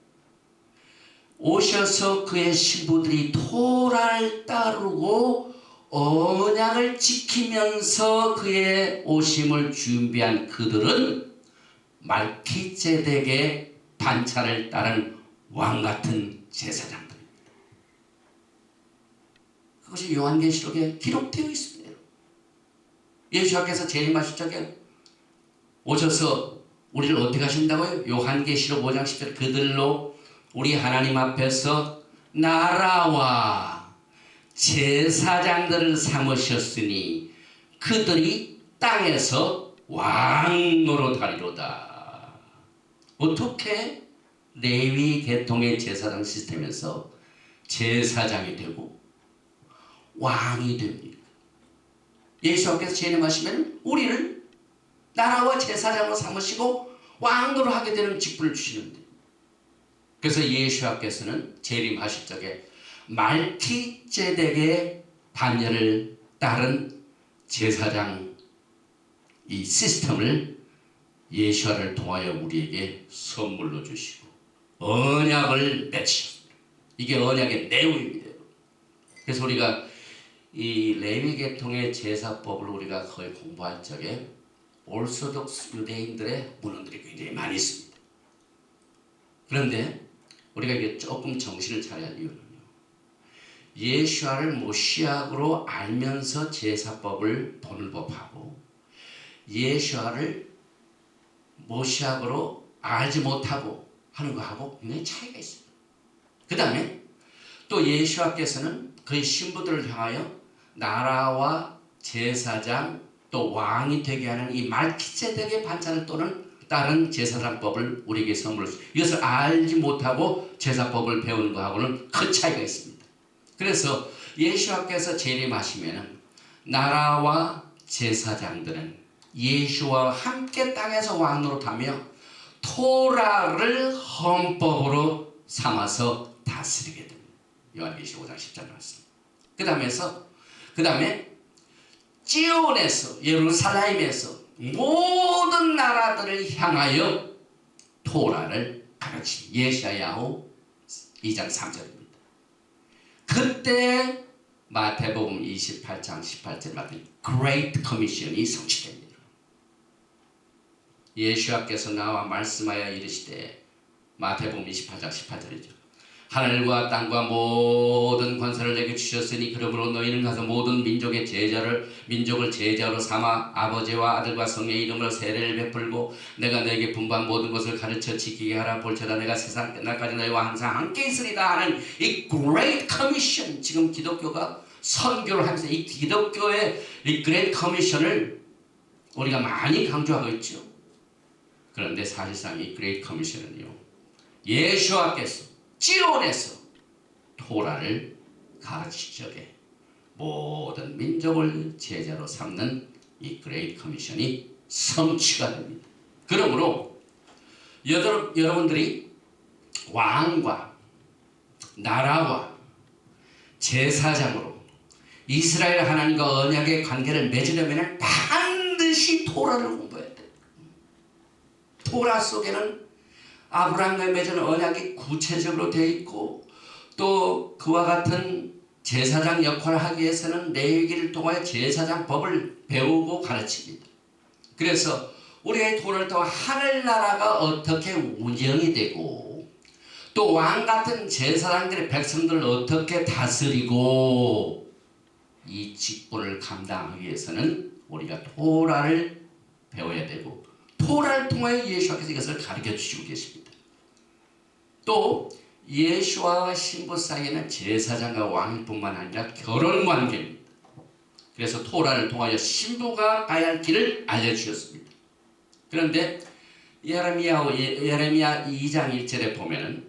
오셔서 그의 신부들이 토라를 따르고 언약을 지키면서 그의 오심을 준비한 그들은 말키제덱의 반차를 따른 왕같은 제사장들입니다. 그것이 요한계시록에 기록되어 있습니다. 예수께서 재림하실 적에 오셔서 우리를 어떻게 하신다고요? 요한계시록 5장 10절 그들로 우리 하나님 앞에서 나라와 제사장들을 삼으셨으니 그들이 땅에서 왕 노릇하리로다. 어떻게 레위 계통의 제사장 시스템에서 제사장이 되고 왕이 됩니까? 예수께서 재림하시면 우리를 나라와 제사장으로 삼으시고 왕으로 하게 되는 직분을 주시는데, 그래서 예수께서는 재림하실 적에 말키제덱의 반열을 따른 제사장 이 시스템을 예수를 통하여 우리에게 선물로 주시고 언약을 맺으셨습니다. 이게 언약의 내용입니다. 그래서 우리가 이 레위 계통의 제사법을 우리가 거의 공부할 적에 올소독스 유대인들의 문헌들이 굉장히 많이 있습니다. 그런데 우리가 이게 조금 정신을 차려야 할 이유는요, 예수아를 모시아로 알면서 제사법을 보는 법하고 예수아를 모시아로 알지 못하고 하는 거하고 굉장히 차이가 있습니다. 그 다음에 또 예수아께서는 그의 신부들을 향하여 나라와 제사장 또 왕이 되게 하는 이 말키제덱의 반차를 또는 다른 제사장법을 우리에게 선물로 주십니다. 이것을 알지 못하고 제사법을 배우는 것하고는 큰 차이가 있습니다. 그래서 예수께서 재림하시면 나라와 제사장들은 예수와 함께 땅에서 왕노릇하며 토라를 헌법으로 삼아서 다스리게 됩니다. 요한계시록 5장 10절 말씀. 그 다음에 지온에서 예루살렘에서 모든 나라들을 향하여 토라를 가르친 예샤야후 2장 3절입니다. 그때 마태복음 28장 18절 같은 Great Commission이 성취됩니다. 예수께서 나와 말씀하여 이르시되 마태복음 28장 18절이죠. 하늘과 땅과 모든 권세를 내게 주셨으니 그러므로 너희는 가서 모든 민족을 제자로 삼아 아버지와 아들과 성령의 이름으로 세례를 베풀고 내가 너에게 분부한 모든 것을 가르쳐 지키게 하라. 볼지어다 내가 세상 끝날까지 너희와 항상 함께 있으리다 하는 이 Great Commission, 지금 기독교가 선교를 하면서 이 기독교의 이 Great Commission을 우리가 많이 강조하고 있죠. 그런데 사실상 이 Great Commission은요, 예수와께서 지온에서 토라를 가르치기 전에 모든 민족을 제자로 삼는 이 그레이트 커미션이 성취가 됩니다. 그러므로 여러분들이 왕과 나라와 제사장으로 이스라엘 하나님과 언약의 관계를 맺으려면 반드시 토라를 공부해야 돼요. 토라 속에는 아브라함과 맺은 언약이 구체적으로 되어 있고, 또 그와 같은 제사장 역할을 하기 위해서는 레위기를 통하여 제사장 법을 배우고 가르칩니다. 그래서 우리의 토라를 통해 하늘나라가 어떻게 운영이 되고, 또 왕 같은 제사장들의 백성들을 어떻게 다스리고, 이 직분을 감당하기 위해서는 우리가 토라를 배워야 되고, 토라를 통하여 예수께서 이것을 가르쳐 주시고 계십니다. 또 예수와 신부 사이에는 제사장과 왕일 뿐만 아니라 결혼 관계입니다. 그래서 토라를 통하여 신부가 가야 할 길을 알려주셨습니다. 그런데 예레미야 2장 1절에 보면은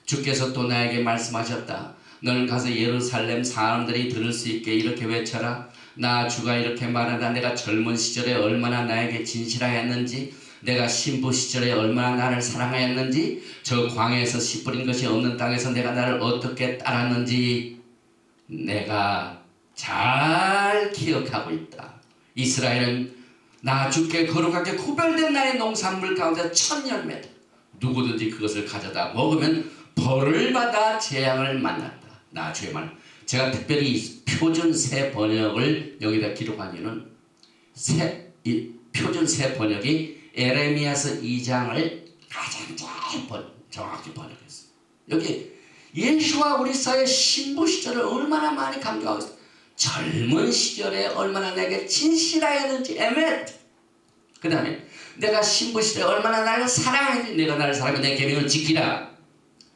주께서 또 나에게 말씀하셨다. 너는 가서 예루살렘 사람들이 들을 수 있게 이렇게 외쳐라. 나 주가 이렇게 말하다. 내가 젊은 시절에 얼마나 나에게 진실하였는지, 내가 신부 시절에 얼마나 나를 사랑하였는지, 저 광야에서 씨 뿌린 것이 없는 땅에서 내가 나를 어떻게 따랐는지 내가 잘 기억하고 있다. 이스라엘은 나 주께 거룩하게 구별된 나의 농산물 가운데 천년매다. 누구든지 그것을 가져다 먹으면 벌을 받아 재앙을 만난다. 나 주의 말. 제가 특별히 표준 새 번역을 여기다 기록한 이유는 표준 새 번역이 에레미야서 2장을 가장 정확히 번역했어요. 여기 예수와 우리 사이의 신부 시절을 얼마나 많이 강조하고 있어요. 젊은 시절에 얼마나 내게 진실하였는지, 에멧. 그 다음에 내가 신부 시절에 얼마나 나를 사랑했는지, 내가 나를 사랑하면 내 계명을 지키라.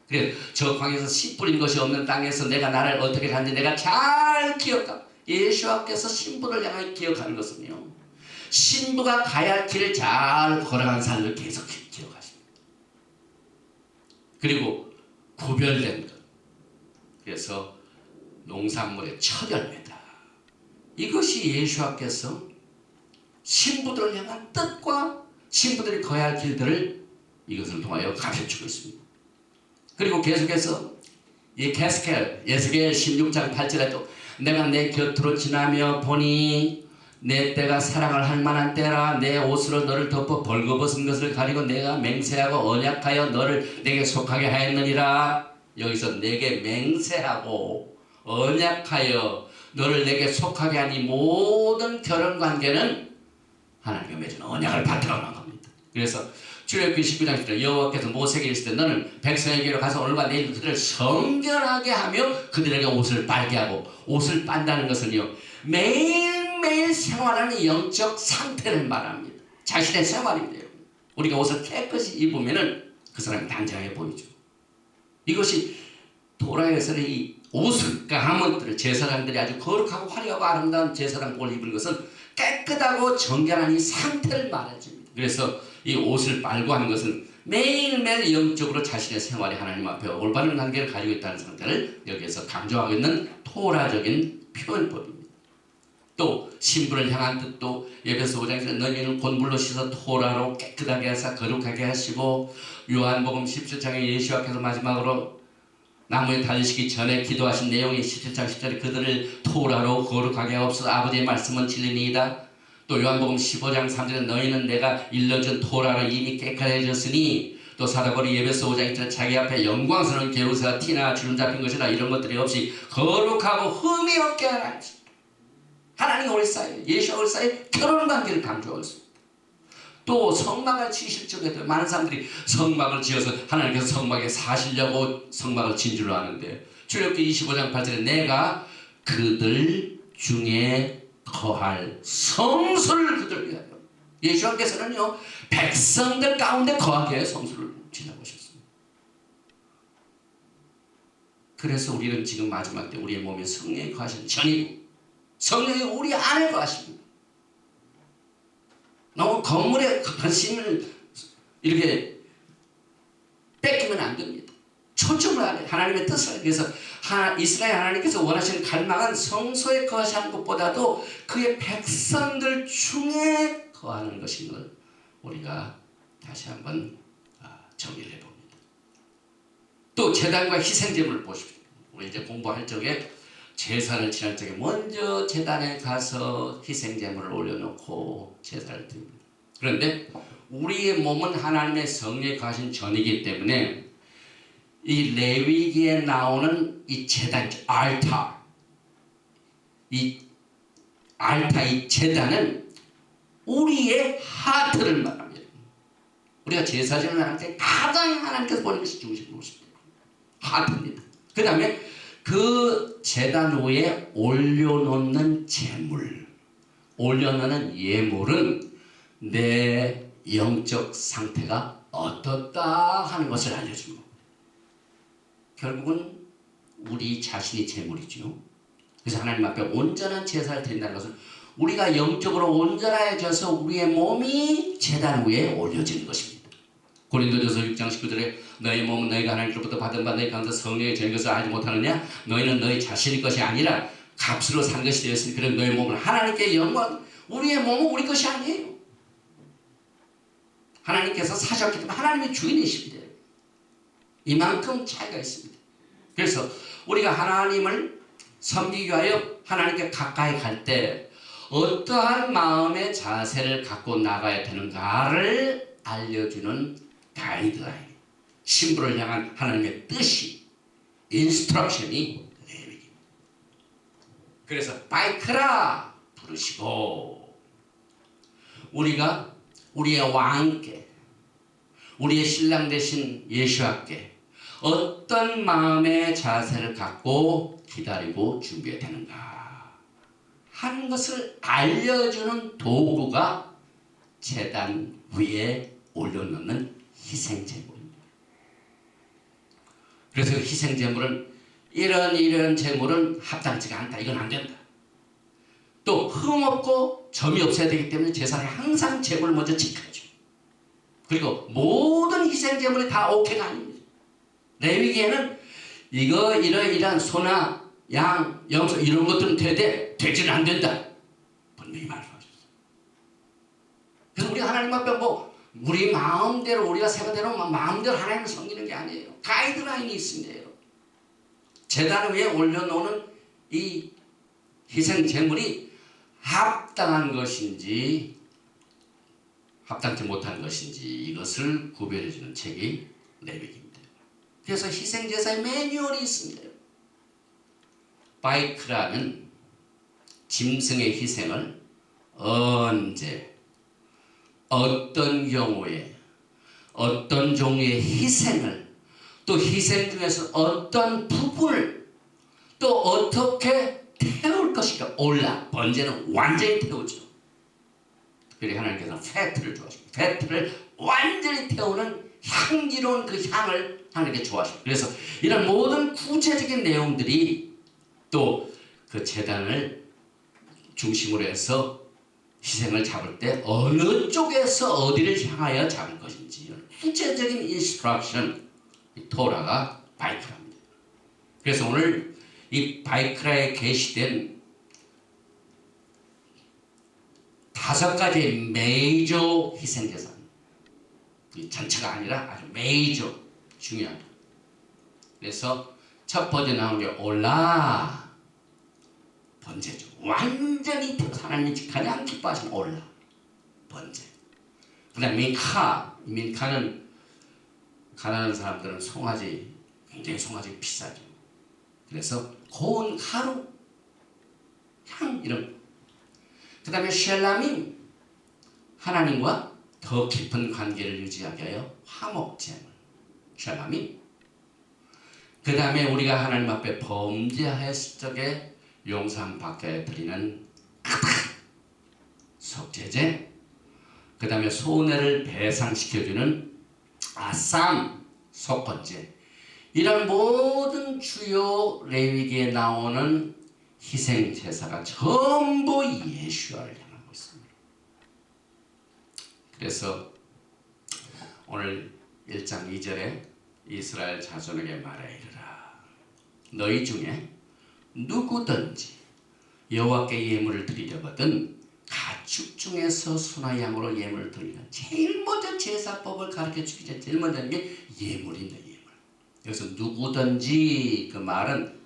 그래, 저 광야에서 씨 뿌린 것이 없는 땅에서 내가 나를 어떻게 하는지 내가 잘 기억하고, 예수께서 신부를 향하여 기억하는 것은요, 신부가 가야 할 길을 잘 걸어간 삶을 계속 기억하십니다. 그리고 구별된 것, 그래서 농산물의 첫 열매다. 이것이 예수께서 신부들을 향한 뜻과 신부들이 가야 할 길들을 이것을 통하여 가르쳐주고 있습니다. 그리고 계속해서 이 에스겔 16장 8절에 또 내가 내 곁으로 지나며 보니 내 때가 사랑을 할 만한 때라. 내 옷으로 너를 덮어 벌거벗은 것을 가리고 내가 맹세하고 언약하여 너를 내게 속하게 하였느니라. 여기서 내게 맹세하고 언약하여 너를 내게 속하게 하니 모든 결혼관계는 하나님과 맺은 언약을 바탕으로 겁니다. 그래서 출애굽기 19장 10절 여호와께서 모세에게 이르시되 너는 백성에게로 가서 오늘과 내일 그들을 성결하게 하며 그들에게 옷을 빨게 하고, 옷을 빤다는 것은요, 매일매일 생활하는 영적 상태를 말합니다. 자신의 생활입니다. 우리가 옷을 깨끗이 입으면 그 사람이 단정해 보이죠. 이것이 토라에서는 이 옷을, 가문들을, 제사장들이 아주 거룩하고 화려하고 아름다운 제사장복을 입은 것은 깨끗하고 정결한 이 상태를 말해줍니다. 그래서 이 옷을 빨고 하는 것은 매일매일 영적으로 자신의 생활이 하나님 앞에 올바른 관계를 가지고 있다는 상태를 여기에서 강조하고 있는 토라적인 표현법입니다. 또 신부를 향한 뜻도 에베소 5장에서 너희는 곧 물로 씻어 토라로 깨끗하게 하사 거룩하게 하시고, 요한복음 17장에 예수께서 마지막으로 나무에 달리시기 전에 기도하신 내용이 17장 10절에 그들을 토라로 거룩하게 하옵소서. 아버지의 말씀은 진리니이다. 또 요한복음 15장 3절에 너희는 내가 일러준 토라로 이미 깨끗해졌으니, 또 사도바울이 에베소 5장 1절에 자기 앞에 영광스러운 개우새와 티나 주름 잡힌 것이나 이런 것들이 없이 거룩하고 흠이 없게 하라. 하나님 우리 사이, 예수와 우리 사이 결혼 관계를 강조하고 있습니다. 또 성막을 지으실 적에도 많은 사람들이 성막을 지어서 하나님께서 성막에 사시려고 성막을 진 줄로 아는데, 출애굽기 25장 8절에 내가 그들 중에 거할 성소를 그들 위하여, 예수님께서는요 백성들 가운데 거하기 위해 성소를 지나보셨습니다. 그래서 우리는 지금 마지막 때 우리의 몸에 성령이 거하시는 전이고 성령이 우리 안에 거하십니다. 너무 건물에 관심을 이렇게 뺏기면 안 됩니다. 초점을 하래. 하나님의 뜻을. 그래서 이스라엘 하나님께서 원하시는 갈망은 성소에 거하시는 것보다도 그의 백성들 중에 거하는 것인 걸 우리가 다시 한번 정리를 해봅니다. 또 제단과 희생제물을 보십시오. 우리 이제 공부할 적에 제사를 지낼 적에 먼저 제단에 가서 희생제물을 올려놓고 제사를 드립니다. 그런데 우리의 몸은 하나님의 성령이 거하신 전이기 때문에 이 레위기에 나오는 이 제단, 알타, 이 제단은 우리의 하트를 말합니다. 우리가 제사제를 할 때 가장 하나님께서 보는 것이 중심 모습입니다. 하트입니다. 그 다음에 그 제단 위에 올려놓는 제물, 올려놓는 예물은 내 영적 상태가 어떻다 하는 것을 알려줍니다. 결국은 우리 자신이 제물이죠. 그래서 하나님 앞에 온전한 제사를 드린다는 것은 우리가 영적으로 온전해져서 우리의 몸이 제단 위에 올려지는 것입니다. 고린도전서 6장 19절에 너희 몸은 너희가 하나님께로부터 받은 바 너희 가운데 성령의 전인 것을 알지 못하느냐? 너희는 너희 자신의 것이 아니라 값으로 산 것이 되었으니 그런 너희 몸을 하나님께 영광. 우리의 몸은 우리 것이 아니에요. 하나님께서 사셨기 때문에 하나님의 주인이십니다. 이만큼 차이가 있습니다. 그래서 우리가 하나님을 섬기기 위하여 하나님께 가까이 갈 때 어떠한 마음의 자세를 갖고 나가야 되는가를 알려주는 가이드라인, 신부를 향한 하나님의 뜻이, 인스트럭션이 레위기입니다. 그래서 바이크라 부르시고 우리가 우리의 왕께, 우리의 신랑 되신 예수와께 어떤 마음의 자세를 갖고 기다리고 준비해야 되는가 하는 것을 알려주는 도구가 제단 위에 올려놓는 희생제물입니다. 그래서 희생제물은 이런 제물은 합당치가 않다. 이건 안 된다. 또 흠없고 점이 없어야 되기 때문에 제사에 항상 제물을 먼저 체크하죠. 그리고 모든 희생제물이 다 오케이가 아닙니다. 레위기에는 이러이러한 소나 양, 염소 이런 것들은 되지는 안 된다. 분명히 말씀하셨어요. 그래서 우리 하나님 앞에 우리 마음대로 우리가 생각대로 마음대로 하나님을 섬기는 게 아니에요. 가이드라인이 있습니다. 제단 위에 올려놓는 이 희생제물이 합당한 것인지 합당치 못한 것인지 이것을 구별해주는 책이 레위기입니다. 그래서 희생제사의 매뉴얼이 있습니다. 바이크라는 짐승의 희생을 언제 어떤 경우에 어떤 종류의 희생을 또 희생 중에서 어떤 부분을 또 어떻게 태울 것인가. 올라 번제는 완전히 태우죠. 특별히 하나님께서는 패트를 좋아하십니다. 패트를 완전히 태우는 향기로운 그 향을 하나님께 좋아하십니다. 그래서 이런 모든 구체적인 내용들이 또 그 제단을 중심으로 해서 희생을 잡을 때 어느 쪽에서 어디를 향하여 잡을 것인지 이런 구체적인 인스트럭션, 토라가 바이크라입니다. 그래서 오늘 이 바이크라에 게시된 5가지의 메이저 희생제사, 전체가 아니라 아주 메이저 중요합니다. 그래서 첫 번째 나온 게 올라, 번제죠. 완전히 하나님이 가장 기뻐하시는 올라, 번제. 그 다음 민카는 가난한 사람들은 송아지, 굉장히 송아지 비싸죠. 그래서 고운 가루, 향 이런. 그 다음에 쉘라민, 하나님과 더 깊은 관계를 유지하게 하여 화목제물, 샬라미. 그 다음에 우리가 하나님 앞에 범죄했을 적에 용서받게 드리는 속죄제, 그 다음에 손해를 배상시켜주는 아삼 속건제, 이런 모든 주요 레위기에 나오는 희생제사가 전부 예수와를 향하고 있습니다. 그래서 오늘 1장 2절에 이스라엘 자손에게 말하여 이르라. 너희 중에 누구든지 여호와께 예물을 드리려거든 가축 중에서 순화 양으로 예물을 드리는, 제일 먼저 제사법을 가르쳐 주기 전에 제일 먼저 하는 게 예물인데, 예물. 여기서 누구든지, 그 말은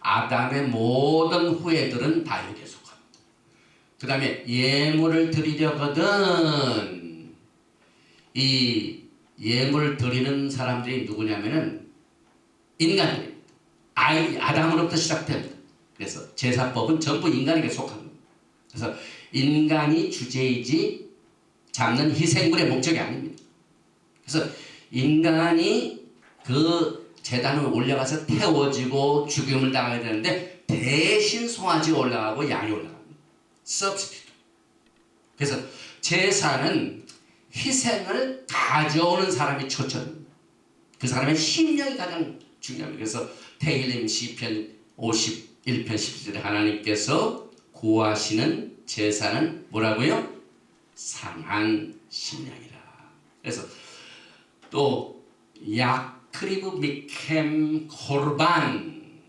아담의 모든 후예들은 다 여기에 속합니다. 그 다음에 예물을 드리려거든, 이 예물을 드리는 사람들이 누구냐면은 인간들입니다. 아담으로부터 시작됩니다. 그래서 제사법은 전부 인간에게 속합니다. 그래서 인간이 주제이지 잡는 희생물의 목적이 아닙니다. 그래서 인간이 그 제단을 올라가서 태워지고 죽임을 당해야 되는데 대신 송아지가 올라가고 양이 올라갑니다. substitute. 그래서 제사는 희생을 가져오는 사람이 초점입니다. 그 사람의 심령이 가장 중요합니다. 그래서 테힐림 시편 51편 10절에 하나님께서 구하시는 제사는 뭐라고요? 상한 심령이라. 그래서 또 야크리브 미켐 코르반,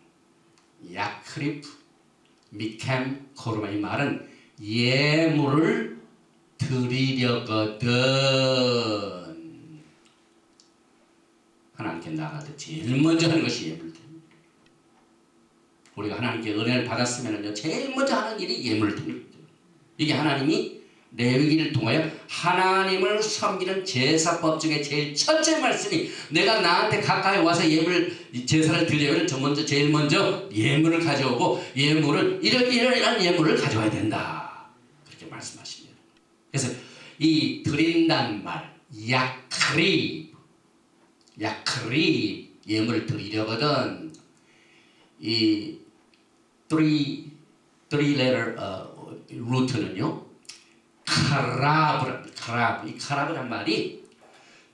야크리브 미켐 코르반, 이 말은 예물을 드리려거든 하나님께 나아갈 때 제일 먼저 하는 것이 예물 드립니다. 우리가 하나님께 은혜를 받았으면요, 제일 먼저 하는 일이 예물을 드립니다. 이게 하나님이 레위기를 통하여 하나님을 섬기는 제사법 중에 제일 첫째 말씀이, 내가 나한테 가까이 와서 제사를 드리려면 제일 먼저 예물을 가져오고, 예물을 이런 예물을 가져와야 된다, 그렇게 말씀하십니다. 그래서 이 드린다는 말, 야크립, 예물을 드리려거든, 이 three letter 루트는요, 이 카라브란 말이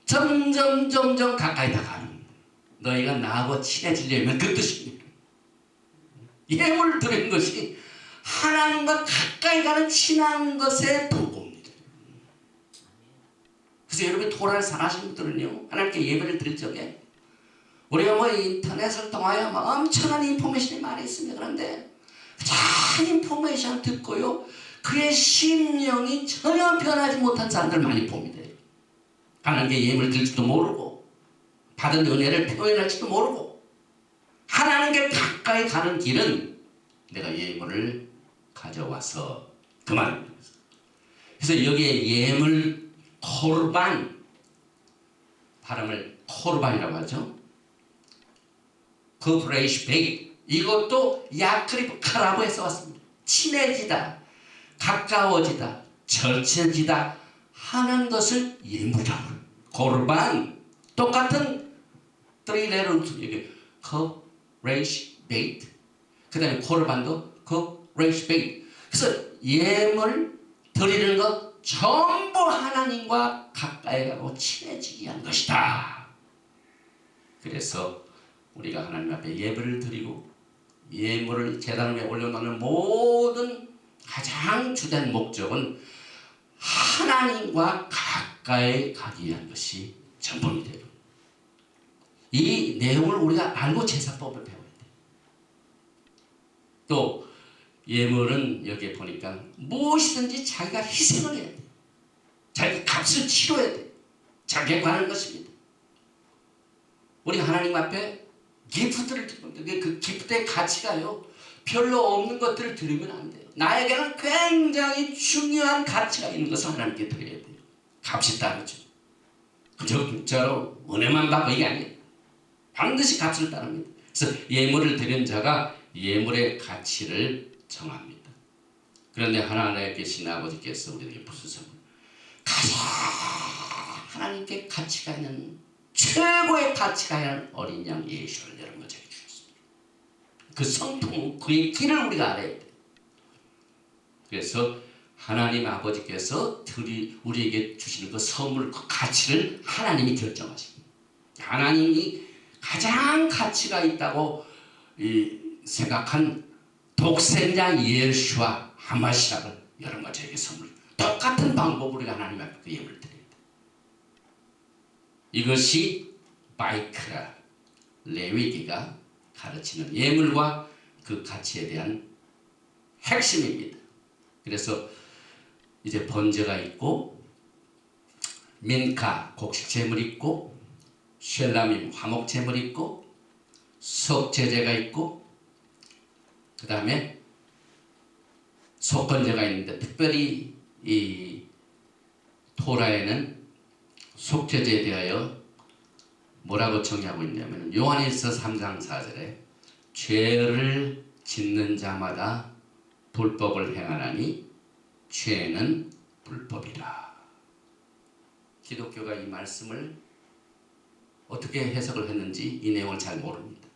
점점 가까이 다가는, 너희가 나하고 친해지려면 그 뜻입니다. 예물을 드리는 것이 하나님과 가까이 가는 친한 것의 도구입니다. 그래서 여러분이 토라를 사랑하시는 분들은요, 하나님께 예배를 드릴 적에, 우리가 인터넷을 통하여 엄청난 인포메이션이 많이 있습니다. 그런데 잘 인포메이션 듣고요, 그의 심령이 전혀 변하지 못한 사람들 많이 봅니다. 하나님께 예물을 드릴지도 모르고, 받은 은혜를 표현할지도 모르고, 하나님께 가까이 가는 길은 내가 예물을 가져와서, 그 말입니다. 그래서 여기에 예물, 코르반, 발음을 코르반이라고 하죠. 그프레이시 베이, 이것도 야크리브 카라브에서 왔습니다. 친해지다, 가까워지다, 절친해지다 하는 것을 예물이라고 해요. 코르반, 똑같은 트리레르트, 이게 그프레이시 베이, 그 다음에 코르반도 그프레이시 베이. 그래서 예물 드리는 것 전부 하나님과 가까이 가고 친해지기 위한 것이다. 그래서 우리가 하나님 앞에 예배를 드리고 예물을 제단 위에 올려놓는 모든 가장 주된 목적은 하나님과 가까이 가기 위한 것이 전부입니다. 이 내용을 우리가 알고 제사법을 배워야 돼요. 또 예물은 여기에 보니까 무엇이든지 자기가 희생을 해야 돼요. 자기 값을 치러야 돼요. 자기에 관한 것입니다. 우리가 하나님 앞에 기프트를 드리는데 그 기프트의 가치가요, 별로 없는 것들을 드리면 안 돼요. 나에게는 굉장히 중요한 가치가 있는 것을 하나님께 드려야 돼요. 값이 따르죠. 그저 진짜로 은혜만 받고 이게 아니에요. 반드시 값을 따릅니다. 그래서 예물을 드린 자가 예물의 가치를 정합니다. 그런데 하나님에 계신 아버지께서 우리에게 무슨 선물? 가장 하나님께 가치가 있는 최고의 가치가 있는 어린 양 예수를 여러분과 제게 주셨습니다. 그 성품, 그의 길을 우리가 알아야 돼요. 그래서 하나님 아버지께서 우리에게 주시는 그 선물, 그 가치를 하나님이 결정하십니다. 하나님이 가장 가치가 있다고 생각한 독생자 예수와 하마시아를 여러분과 저에게 선물, 똑같은 방법으로 우리가 하나님 앞에 그 예물을 드립니다. 이것이 마이크라 레위기가 가르치는 예물과 그 가치에 대한 핵심입니다. 그래서 이제 번제가 있고, 민카 곡식 제물이 있고, 쉘라밈 화목 제물이 있고, 속죄제가 있고, 그 다음에 속건제가 있는데, 특별히 이 토라에는 속죄제에 대하여 뭐라고 정의하고 있냐면, 요한일서 3장 4절에 죄를 짓는 자마다 불법을 행하나니 죄는 불법이라. 기독교가 이 말씀을 어떻게 해석을 했는지 이 내용을 잘 모릅니다.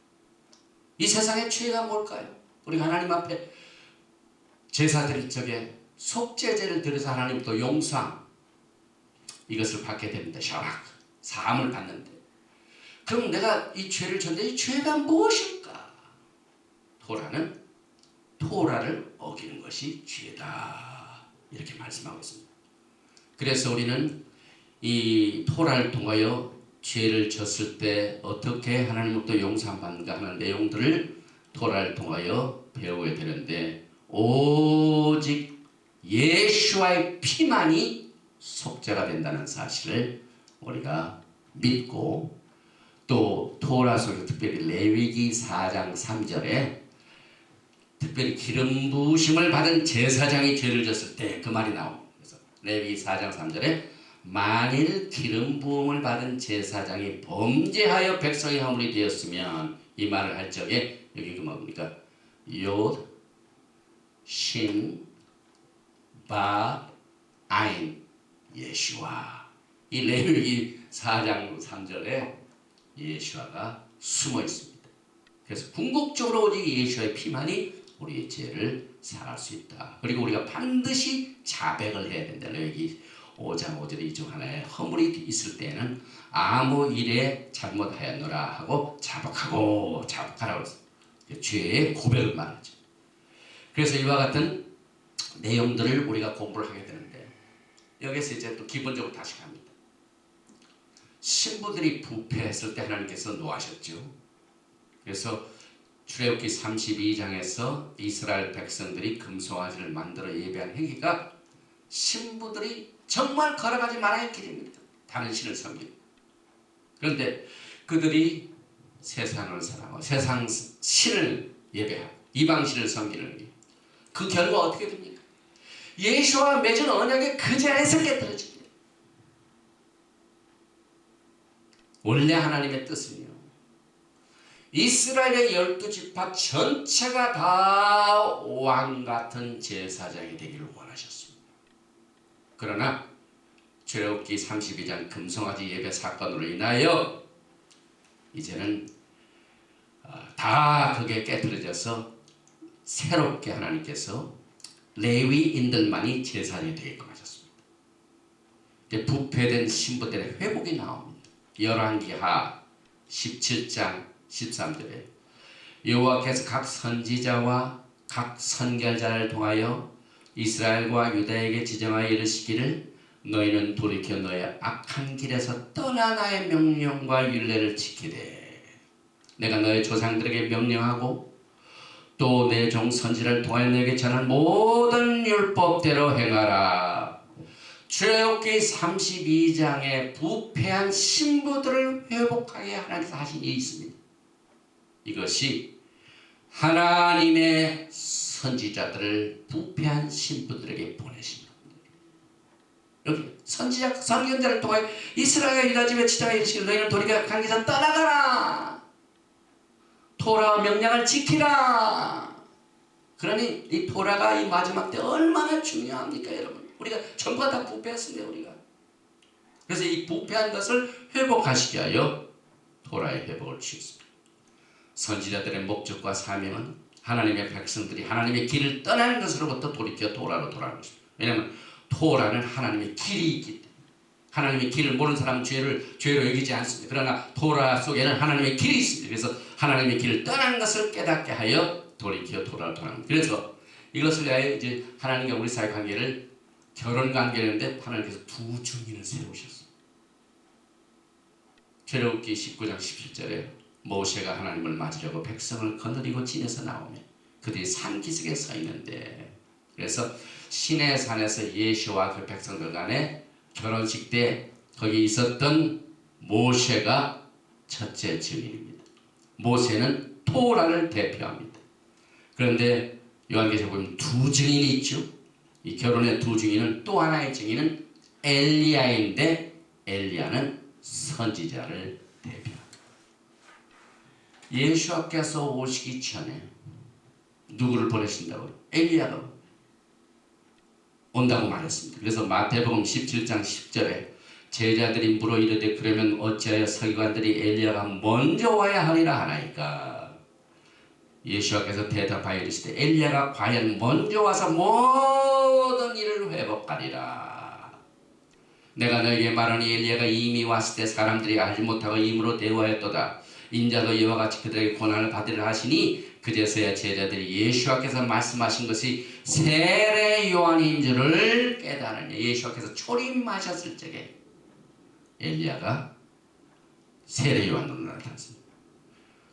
이 세상의 죄가 뭘까요? 우리가 하나님 앞에 제사 드릴 적에 속죄제를 드려서 하나님 또 용서함, 이것을 받게 됩니다. 샤락, 사함을 받는데, 그럼 내가 이 죄를 졌는데 이 죄가 무엇일까? 토라는 토라를 어기는 것이 죄다, 이렇게 말씀하고 있습니다. 그래서 우리는 이 토라를 통하여 죄를 졌을 때 어떻게 하나님으로부터 용서받는가 하는 내용들을 토라를 통하여 배워야 되는데, 오직 예수와의 피만이 속죄가 된다는 사실을 우리가 믿고, 또 토라 속에 특별히 레위기 4장 3절에 특별히 기름 부으심을 받은 제사장이 죄를 졌을 때 그 말이 나옵니다. 그래서 레위기 4장 3절에 만일 기름 부음을 받은 제사장이 범죄하여 백성의 허물이 되었으면, 이 말을 할 적에 여기 그 뭡니까? 욤, 신, 바, 아인, 예수와. 이 레위기 4장 3절에 예수와가 숨어 있습니다. 그래서 궁극적으로 오직 예수의 피만이 우리의 죄를 사할 수 있다. 그리고 우리가 반드시 자백을 해야 된다. 레위기 5장 5절에 이 중 하나에 허물이 있을 때는 아무 일에 잘못하였노라 하고 자복하라고 했습니다. 죄의 고백을 말하죠. 그래서 이와 같은 내용들을 우리가 공부를 하게 되는데, 여기서 이제 또 기본적으로 다시 갑니다. 신부들이 부패했을 때 하나님께서 노하셨죠. 그래서 출애굽기 32장에서 이스라엘 백성들이 금송아지를 만들어 예배한 행위가 신부들이 정말 걸어가지 말아야 할 길입니다. 다른 신을 섬기는. 그런데 그들이 세상을 사랑하고 세상 신을 예배하고 이방신을 섬기는 게, 그 결과 어떻게 됩니까? 예수와 맺은 언약이 그 자리에서 깨뜨려집니다. 원래 하나님의 뜻은요, 이스라엘의 12지파 전체가 다 왕같은 제사장이 되기를 원하셨습니다. 그러나 출애굽기 32장 금송아지 예배 사건으로 인하여 이제는 다 그게 깨뜨려져서 새롭게 하나님께서 레위인들만이 제사장이 되게끔 하셨습니다. 부패된 신부들의 회복이 나옵니다. 열왕기하 17장 13절에 여호와께서 각 선지자와 각 선결자를 통하여 이스라엘과 유다에게 지정하여 이르시기를, 너희는 돌이켜 너의 악한 길에서 떠나 나의 명령과 율례를 지키되 내가 너의 조상들에게 명령하고 또 내 종 선지자를 통하여 너에게 전한 모든 율법대로 행하라. 출애굽기 32장에 부패한 신부들을 회복하게 하나님께서 하신 일이 있습니다. 이것이 하나님의 선지자들을 부패한 신부들에게 보내신 겁니다. 여기 선지자, 선견자를 통하여 이스라엘과 유다 집에 지정하여 이르시기를, 너희는 돌이켜 악한 길에서 떠나가라. 토라와 명령을 지키라. 그러니 이 토라가 이 마지막 때 얼마나 중요합니까, 여러분? 우리가 전부 다 부패했습니다. 우리가 그래서 이 부패한 것을 회복하시게 하여 토라의 회복을 주셨습니다. 선지자들의 목적과 사명은 하나님의 백성들이 하나님의 길을 떠나는 것으로부터 돌이켜 토라로 돌아가는 것입니다. 왜냐하면 토라는 하나님의 길이 있기 때문에 하나님의 길을 모르는 사람은 죄로 여기지 않습니다. 그러나 토라 속에는 하나님의 길이 있습니다. 그래서 하나님의 길을 떠난 것을 깨닫게 하여 돌이켜 토라로 돌아갑니다. 그래서 이것을 위하여 이제 하나님과 우리 사이 관계를 결혼 관계였는데 하나님께서 두 증인을 세우셨어요. 출애굽기 19장 17절에 모세가 하나님을 맞으려고 백성을 거느리고 진에서 나오면 그들이 산기슭에 서 있는데, 그래서 시내 산에서 예수와 그 백성들 간에 결혼식 때 거기 있었던 모세가 첫째 증인입니다. 모세는 토라를 대표합니다. 그런데 요한계시록 보면 두 증인이 있죠. 이 결혼의 두 증인은 또 하나의 증인은 엘리야인데 엘리야는 선지자를 대표합니다. 예수께서 오시기 전에 누구를 보내신다고요? 엘리야가 온다고 말했습니다. 그래서 마태복음 17장 10절에 제자들이 물어 이르되 그러면 어찌하여 서기관들이 엘리야가 먼저 와야 하리라 하나이까? 예수께서 대답하여 이르시되 엘리야가 과연 먼저 와서 모든 일을 회복하리라. 내가 너에게 말하니 엘리야가 이미 왔을 때 사람들이 알지 못하고 임으로 대우하였도다. 인자도 이와 같이 그들에게 고난을 받으리라 하시니 그제서야 제자들이 예수께서 말씀하신 것이 세례 요한인 줄을 깨달으니, 예수께서 초림하셨을 적에 엘리야가 세례 요한으로 나타났습니다.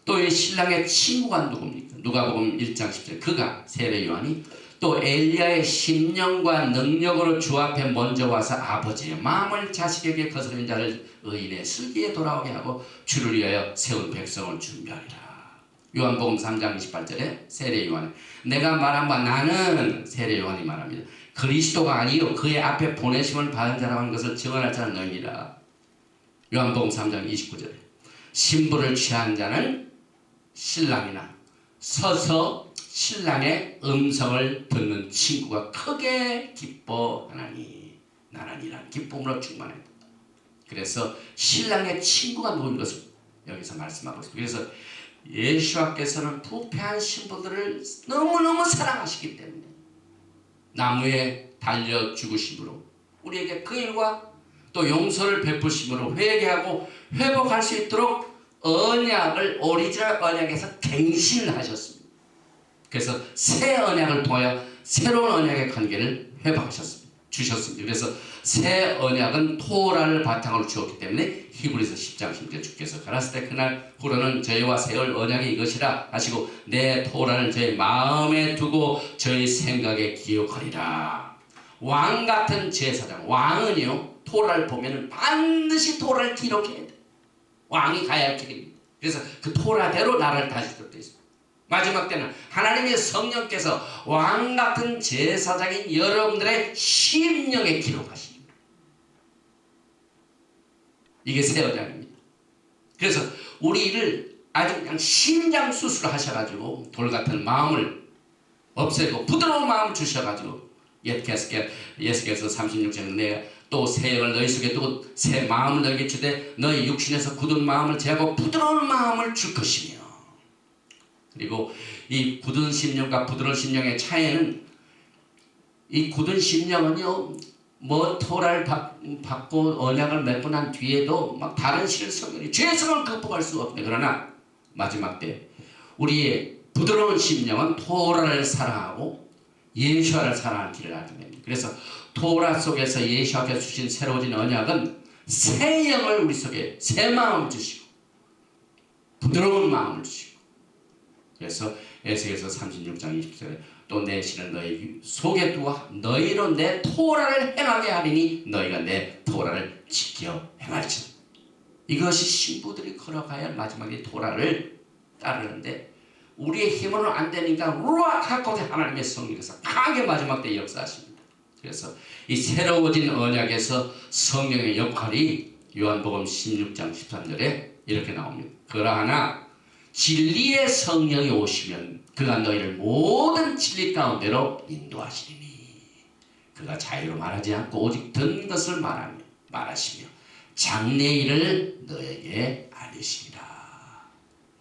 또 이 신랑의 친구가 누굽니까? 누가복음 1장 10절 그가 세례 요한이 또 엘리야의 심령과 능력으로 주 앞에 먼저 와서 아버지의 마음을 자식에게 거스르는 자를 의인의 슬기에 돌아오게 하고 주를 위하여 세운 백성을 준비하리라. 요한복음 3장 28절에 세례 요한, 내가 말한 바 나는 세례 요한이 말합니다. 그리스도가 아니요 그의 앞에 보내심을 받은 자라고 하는 것을 증언할 자는 너희니라. 요한복음 3장 29절에 신부를 취한 자는 신랑이나 서서 신랑의 음성을 듣는 친구가 크게 기뻐하나니 나는 이란 기쁨으로 충만했다. 그래서 신랑의 친구가 누군 것을 여기서 말씀하고 있습니다. 그래서 예수께서는 부패한 신부들을 너무너무 사랑하시기 때문에 나무에 달려 죽으심으로 우리에게 그 일과 또 용서를 베푸심으로 회개하고 회복할 수 있도록 언약을 오리지널 언약에서 갱신하셨습니다. 그래서 새 언약을 통하여 새로운 언약의 관계를 회복하셨습니다. 주셨습니다. 그래서 새 언약은 토라를 바탕으로 주었기 때문에 히브리서 10장 10절 주께서 가라사대 그날 후로는 저희와 세울 언약이 이것이라 하시고 내 토라를 저희 마음에 두고 저희 생각에 기억하리라. 왕 같은 제사장, 왕은요 토라를 보면은 반드시 토라를 기록해야 돼. 왕이 가야 할 길입니다. 그래서 그 토라대로 나라를 다스리도록 되어 있습니다. 마지막 때는 하나님의 성령께서 왕 같은 제사장인 여러분들의 심령에 기록하십니다. 이게 새 언약입니다. 그래서 우리를 아주 그냥 심장 수술을 하셔가지고 돌 같은 마음을 없애고 부드러운 마음을 주셔가지고 예수께서 36장에 내가 또 새 영을 너희 속에 두고 새 마음을 너희에게 주되 너희 육신에서 굳은 마음을 제하고 부드러운 마음을 줄 것이며, 그리고 이 굳은 심령과 부드러운 심령의 차이는 이 굳은 심령은요 뭐 토라를 받고 언약을 맺고 난 뒤에도 막 다른 실성들이 죄성을 극복할 수가 없네. 그러나 마지막 때 우리의 부드러운 심령은 토라를 사랑하고 예수와를 사랑하는 길을 알게 됩니다. 그래서 토라 속에서 예수께서 주신 새로워진 언약은 새 영을 우리 속에 새 마음을 주시고 부드러운 마음을 주시고, 그래서 에스겔서 36장 20절에 또 내 신을 너희 속에 두어 너희로 내 토라를 행하게 하리니 너희가 내 토라를 지켜 행할지라. 이것이 신부들이 걸어가야 할 마지막에 토라를 따르는데 우리의 힘으로는 안 되니까 루ach 하코데 하나님의 성령께서 강하게 마지막 때 역사하십니다. 그래서 이 새로워진 언약에서 성령의 역할이 요한복음 16장 13절에 이렇게 나옵니다. 그러하나 진리의 성령이 오시면 그가 너희를 모든 진리 가운데로 인도하시리니 그가 자유로 말하지 않고 오직 듣는 것을 말하시며 장래일을 너에게 알리시리라.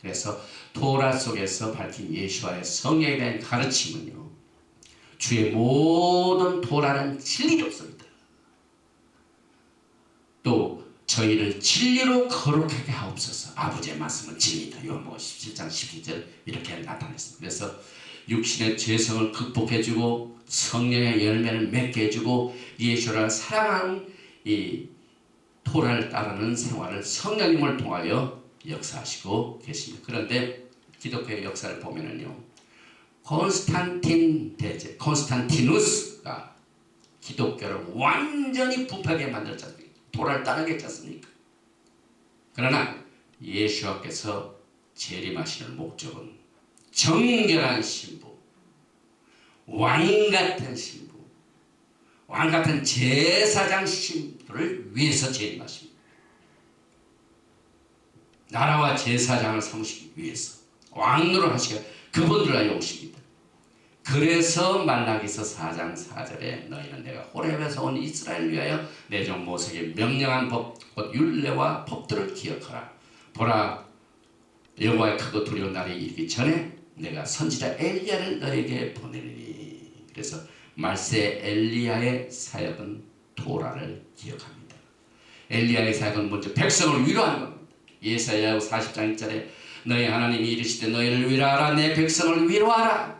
그래서 토라 속에서 밝힌 예수와의 성령에 대한 가르침은요, 주의 모든 토라는 진리로서이다. 또 저희를 진리로 거룩하게 하옵소서. 아버지의 말씀은 진리다. 요한복음 17장 12절 이렇게 나타냈습니다. 그래서 육신의 죄성을 극복해주고 성령의 열매를 맺게 해주고 예수를 사랑하는 이 토라를 따르는 생활을 성령님을 통하여 역사하시고 계십니다. 그런데 기독교의 역사를 보면은요, 콘스탄티누스가 기독교를 완전히 부패하게 만들었지 않습니까? 토라를 따르게 했지 않습니까? 그러나 예수께서 재림하시는 목적은 정결한 신부, 왕같은 신부, 왕같은 제사장 신부를 위해서 재림하십니다. 나라와 제사장을 삼으시기 위해서 왕노를 하시고 그분들을 위하여 오십니다. 그래서 말라기서 4장 4절에 너희는 내가 호렙에서 온 이스라엘을 위하여 내 종 모세에게 명령한 법, 곧 율례와 법들을 기억하라. 보라, 여호와의 크고 두려운 날이 이르기 전에 내가 선지자 엘리야를 너에게 보내리니. 그래서 말세 엘리야의 사역은 토라를 기억합니다. 엘리야의 사역은 먼저 백성을 위로하는 겁니다. 예사야 40장 1절에 너희 하나님이 이르시되 너희를 위로하라, 내 백성을 위로하라.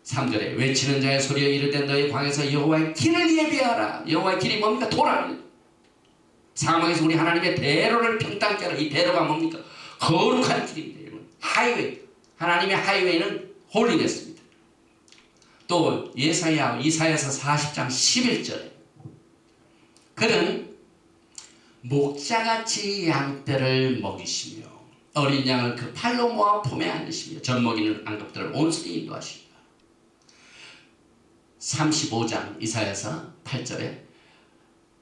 3절에 외치는 자의 소리에 이르되 너희 광에서 여호와의 길을 예비하라. 여호와의 길이 뭡니까? 토라입니다. 사막에서 우리 하나님의 대로를 평탄케 하라. 이 대로가 뭡니까? 거룩한 길입니다. 하이웨이. 하나님의 하이웨이는 홀리네스입니다. 또 이사야서 40장 11절에 그는 목자같이 양떼를 먹이시며 어린 양을 그 팔로 모아 품에 안으시며 젖먹이는 안급들을 온순히 인도하시며 35장 이사야서 8절에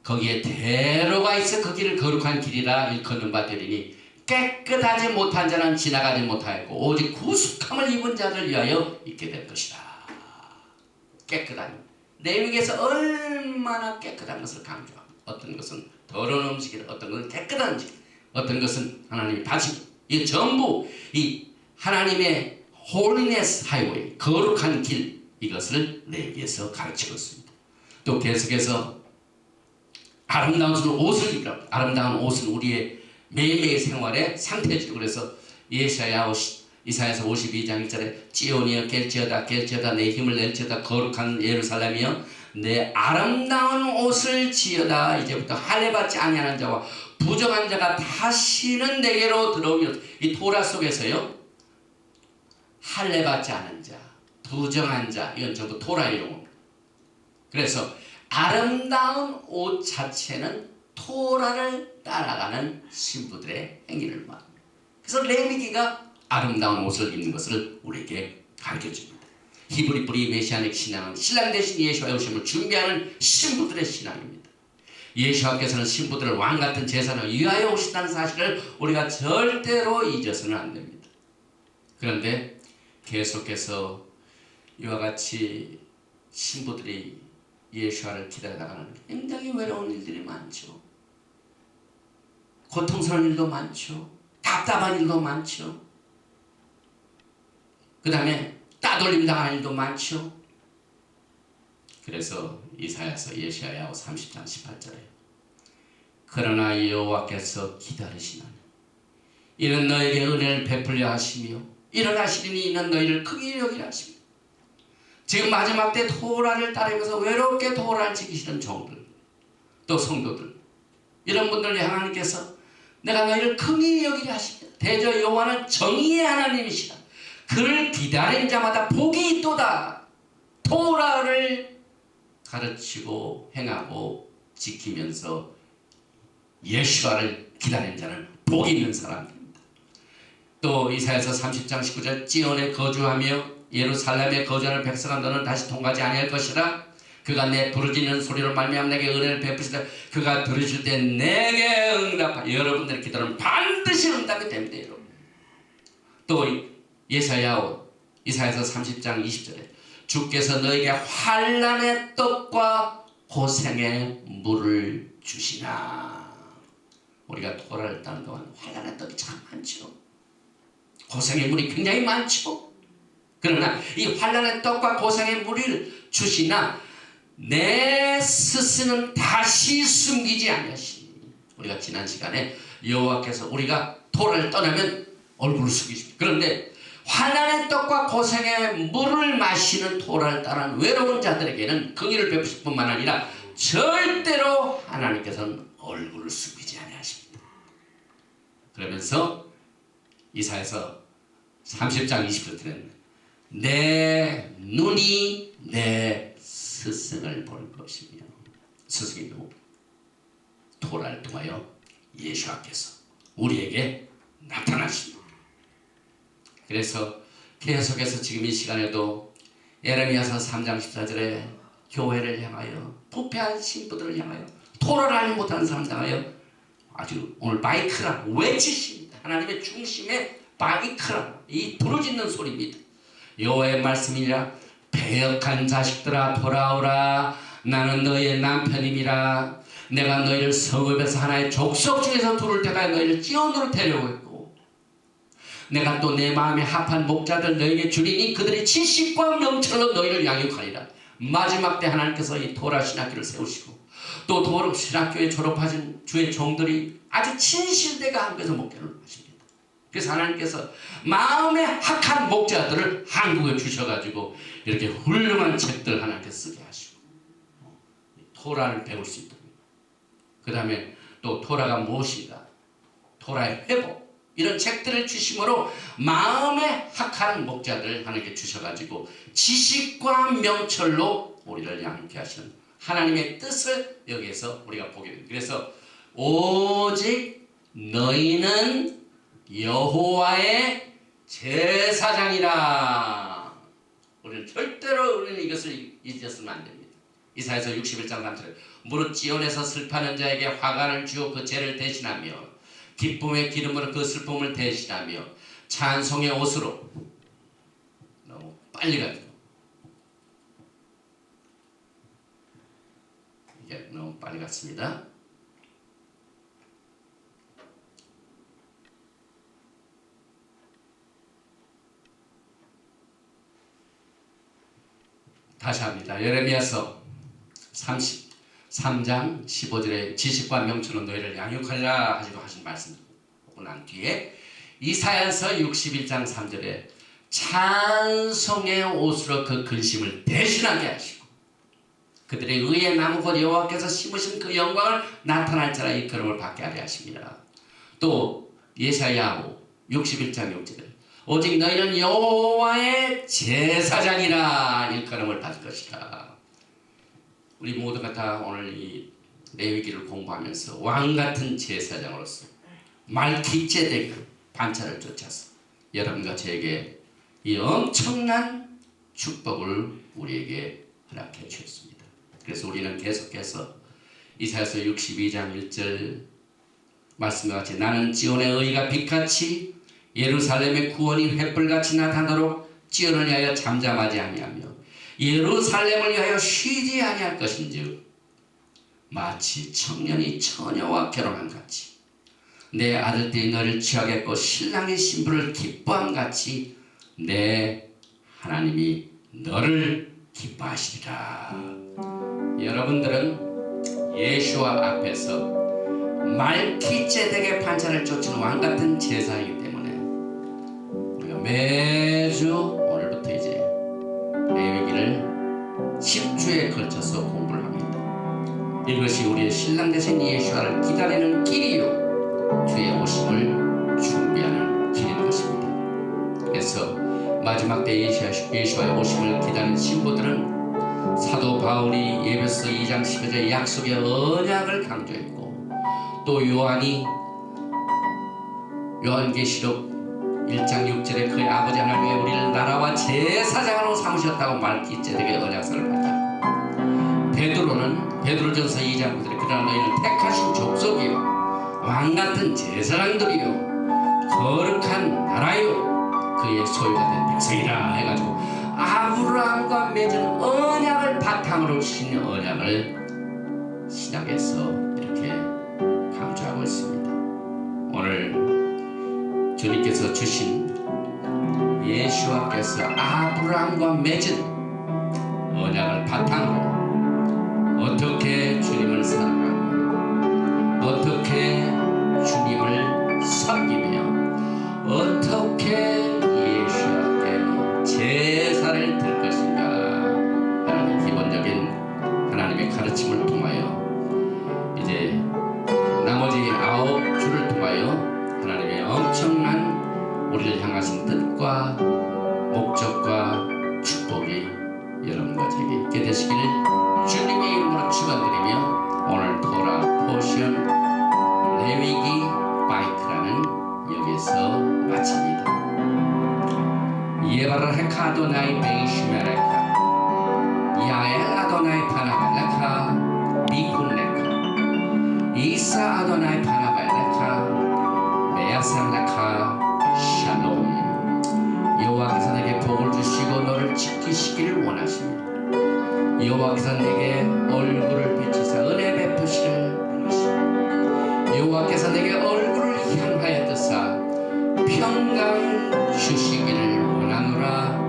거기에 대로가 있어 그 길을 거룩한 길이라 일컫는 바 되리니 깨끗하지 못한 자는 지나가지 못하였고 오직 구속함을 입은 자들 위하여 있게 될 것이다. 깨끗한 레위기에서 얼마나 깨끗한 것을 강조합니다. 어떤 것은 더러운 음식이라, 어떤 것은 깨끗한 음식, 어떤 것은 하나님이 다시 이 전부 이 하나님의 홀리네스 하이웨이, 거룩한 길, 이것을 레위기에서 가르치고 있습니다. 또 계속해서 아름다운 옷을 입으라. 아름다운 옷은 우리의 매일매일 생활의 상태죠. 그래서 이사야서 52장 1절에 찌온이여 깰지어다 깰지어다 내 힘을 낼지어다 거룩한 예루살렘이여 내 아름다운 옷을 지어다. 이제부터 할례받지 아니하는 자와 부정한 자가 다시는 내게로 들어오며. 이 토라 속에서요, 할례받지 않은 자, 부정한 자, 이건 전부 토라의 용어입니다. 그래서 아름다운 옷 자체는 토라를 따라가는 신부들의 행위를 말합니다. 그래서 레위기가 아름다운 옷을 입는 것을 우리에게 가르쳐줍니다. 히브리 뿌리 메시아닉 신앙은 신랑 대신 예수와의 오심을 준비하는 신부들의 신앙입니다. 예수께서는 신부들을 왕같은 제사를 위하여 오신다는 사실을 우리가 절대로 잊어서는 안 됩니다. 그런데 계속해서 이와 같이 신부들이 예수와를 기다리다가는 굉장히 외로운 일들이 많죠. 고통스러운 일도 많죠. 답답한 일도 많죠. 그 다음에 따돌림 당하는 일도 많죠. 그래서 이사야서 예시야 30장 18절에 그러나 여호와께서 기다리시나니 이는 너에게 은혜를 베풀려 하시며 일어나시리니 이는 너희를 크게 여기라 하시며. 지금 마지막 때 토라를 따르면서 외롭게 토라를 지키시는 종들, 또 성도들, 이런 분들을 하나님께서 내가 너희를 크게 여기라 하시며 대저 여호와는 정의의 하나님이시라. 그를 기다린 자마다 복이 있도다. 토라를 가르치고 행하고 지키면서 예수와를 기다린 자는 복이 있는 사람입니다. 또 이사야서 30장 19절 찌온에 거주하며 예루살렘에 거주하는 백성아 너는 다시 통과하지 아니할 것이라. 그가 내 부르짖는 소리로 말미암아 내게 은혜를 베푸시다. 그가 들으실 때 내게 응답하. 여러분들의 기도는 반드시 응답이 됩니다. 여러분. 또 이사야서 30장 20절에 주께서 너에게 환난의 떡과 고생의 물을 주시나. 우리가 토라를 따는 동안 환난의 떡이 참 많죠. 고생의 물이 굉장히 많죠. 그러나 이 환난의 떡과 고생의 물을 주시나 내 스스는 다시 숨기지 아니하시니. 우리가 지난 시간에 여호와께서 우리가 토라를 떠나면 얼굴을 숙이십니다. 그런데 환난의 떡과 고생의 물을 마시는 토라를 따른 외로운 자들에게는 긍휼을 베푸실 뿐만 아니라 절대로 하나님께서는 얼굴을 숙이지 아니하십니다. 그러면서 이사야서 30장 20절에는 내 눈이 내 스승을 볼 것이며, 스승이 누구? 토라를 통하여 예수께서 우리에게 나타나십니다. 그래서 계속해서 지금 이 시간에도 에레미야서 3장 14절에 교회를 향하여, 부패한 신부들을 향하여, 토라를 알지 못하는 사람들 향하여 아주 오늘 마이크라 외치십니다. 하나님의 중심에 마이크라, 이 부르짖는 소리입니다. 여호와의 말씀이라. 배역한 자식들아 돌아오라. 나는 너희의 남편임이라. 내가 너희를 성읍에서 하나의 족속 중에서 둘을 택하여 너희를 지온으로 데려오고 있고, 내가 또 내 마음에 합한 목자들 너희에게 주리니 그들이 지식과 명철로 너희를 양육하리라. 마지막 때 하나님께서 이 토라 신학교를 세우시고, 또 토라 신학교에 졸업하신 주의 종들이 아주 진실되가 한국에서 목회를 하십니다. 그래서 하나님께서 마음에 학한 목자들을 한국에 주셔가지고 이렇게 훌륭한 책들 하나님께서 쓰게 하시고 토라를 배울 수 있도록, 그 다음에 또 토라가 무엇인가, 토라의 회복, 이런 책들을 주심으로 마음에 학한 목자들을 하나님께 주셔가지고 지식과 명철로 우리를 양육케 하시는 하나님의 뜻을 여기에서 우리가 보게 됩니다. 그래서 오직 너희는 여호와의 제사장이라. 우리는 절대로 우리는 이것을 잊었으면 안 됩니다. 이사야서 61장 3절에 무릇 지온에서 슬퍼하는 자에게 화관을 주어 그 죄를 대신하며 기쁨의 기름으로 그 슬픔을 대신하며 찬송의 옷으로. 너무 빨리 가죠. 이게 너무 빨리 갔습니다. 다시 합니다. 예레미야서 33장 15절에 지식과 명철로 너희를 양육하리라 하신 말씀 보고 난 뒤에 이사야서 61장 3절에 찬송의 옷으로 그 근심을 대신하게 하시고 그들의 의의 나무 곧 여호와께서 심으신 그 영광을 나타날 자라 일컬음을 받게 하려 하십니다. 또 예사야hu 61장 6절에 오직 너희는 여호와의 제사장이라 일컬음을 받을 것이다. 우리 모두가 다 오늘 이 레위기를 공부하면서 왕같은 제사장으로서 말기ጼ덱 반차를 쫓아서 여러분과 저에게 이 엄청난 축복을 우리에게 허락해 주셨습니다. 그래서 우리는 계속해서 이사야서 62장 1절 말씀과 같이 나는 지온의 의가 빛같이 예루살렘의 구원이 횃불같이 나타나도록 지온을 위하여 잠잠하지 아니하며 예루살렘을 위하여 쉬지 아니할 것인즉 마치 청년이 처녀와 결혼한 같이 내 아들들이 너를 취하겠고 신랑의 신부를 기뻐함 같이 내 하나님이 너를 기뻐하시리라. 여러분들은 예수와 앞에서 말기ጼ덱의 반차를 쫓는 왕같은 제사이기 때문에 우리가 매주 오늘부터 이제 레위기를 10주에 걸쳐서 공부를 합니다. 이것이 우리의 신랑 되신 예수와를 기다리는 길이요 주의 오심을 준비하는 길인 것입니다. 그래서 마지막 때 예수와의 오심을 기다리는 신부들은 사도 바울이 예배서 2장 12절의 약속의 언약을 강조했고 또 요한이 요한계시록 1장 6절에 그의 아버지 하나님의 우리를 나라와 제사장으로 삼으셨다고 말기ጼ덱의 언약서를 받았고 베드로전서 2장 9절에 그러나 너희는 택하신 족속이요 왕같은 제사장들이요 거룩한 나라요 그의 소유가 된 백성이라 해가지고 아브라함과 맺은 언약을 바탕으로 신 언약을 신약에서 이렇게 하나님께서 주신 예수와께서 아브라함과 맺은 언약을 바탕으로 어떻게 주님을 사랑하고 어떻게 주님을 섬기며 어떻게 예수 앞에 제사를 드릴 것인가 하는 기본적인 하나님의 가르침을 통하여 이제 나머지 9주를 통하여 하나님의 엄청난 우리를 향하신 뜻과 목적과 축복이 여러분과 제게 있게 되시기를 주님의 이름으로 축원드리며 오늘 토라 포션 레위기 바이크라는 여기서 마칩니다. 예바라헤카 아도나이 베이시메레카 야엘 아도나이 파나발레카 비군레카 이사 아도나이 파나발레카 메야살레카 샬롬. 여호와께서 내게 복을 주시고 너를 지키시기를 원하시며 여호와께서 내게 얼굴을 비치사 은혜 베푸시를 원하시며 여호와께서 내게 얼굴을 향하여 뜨사 평강 주시기를 원하노라.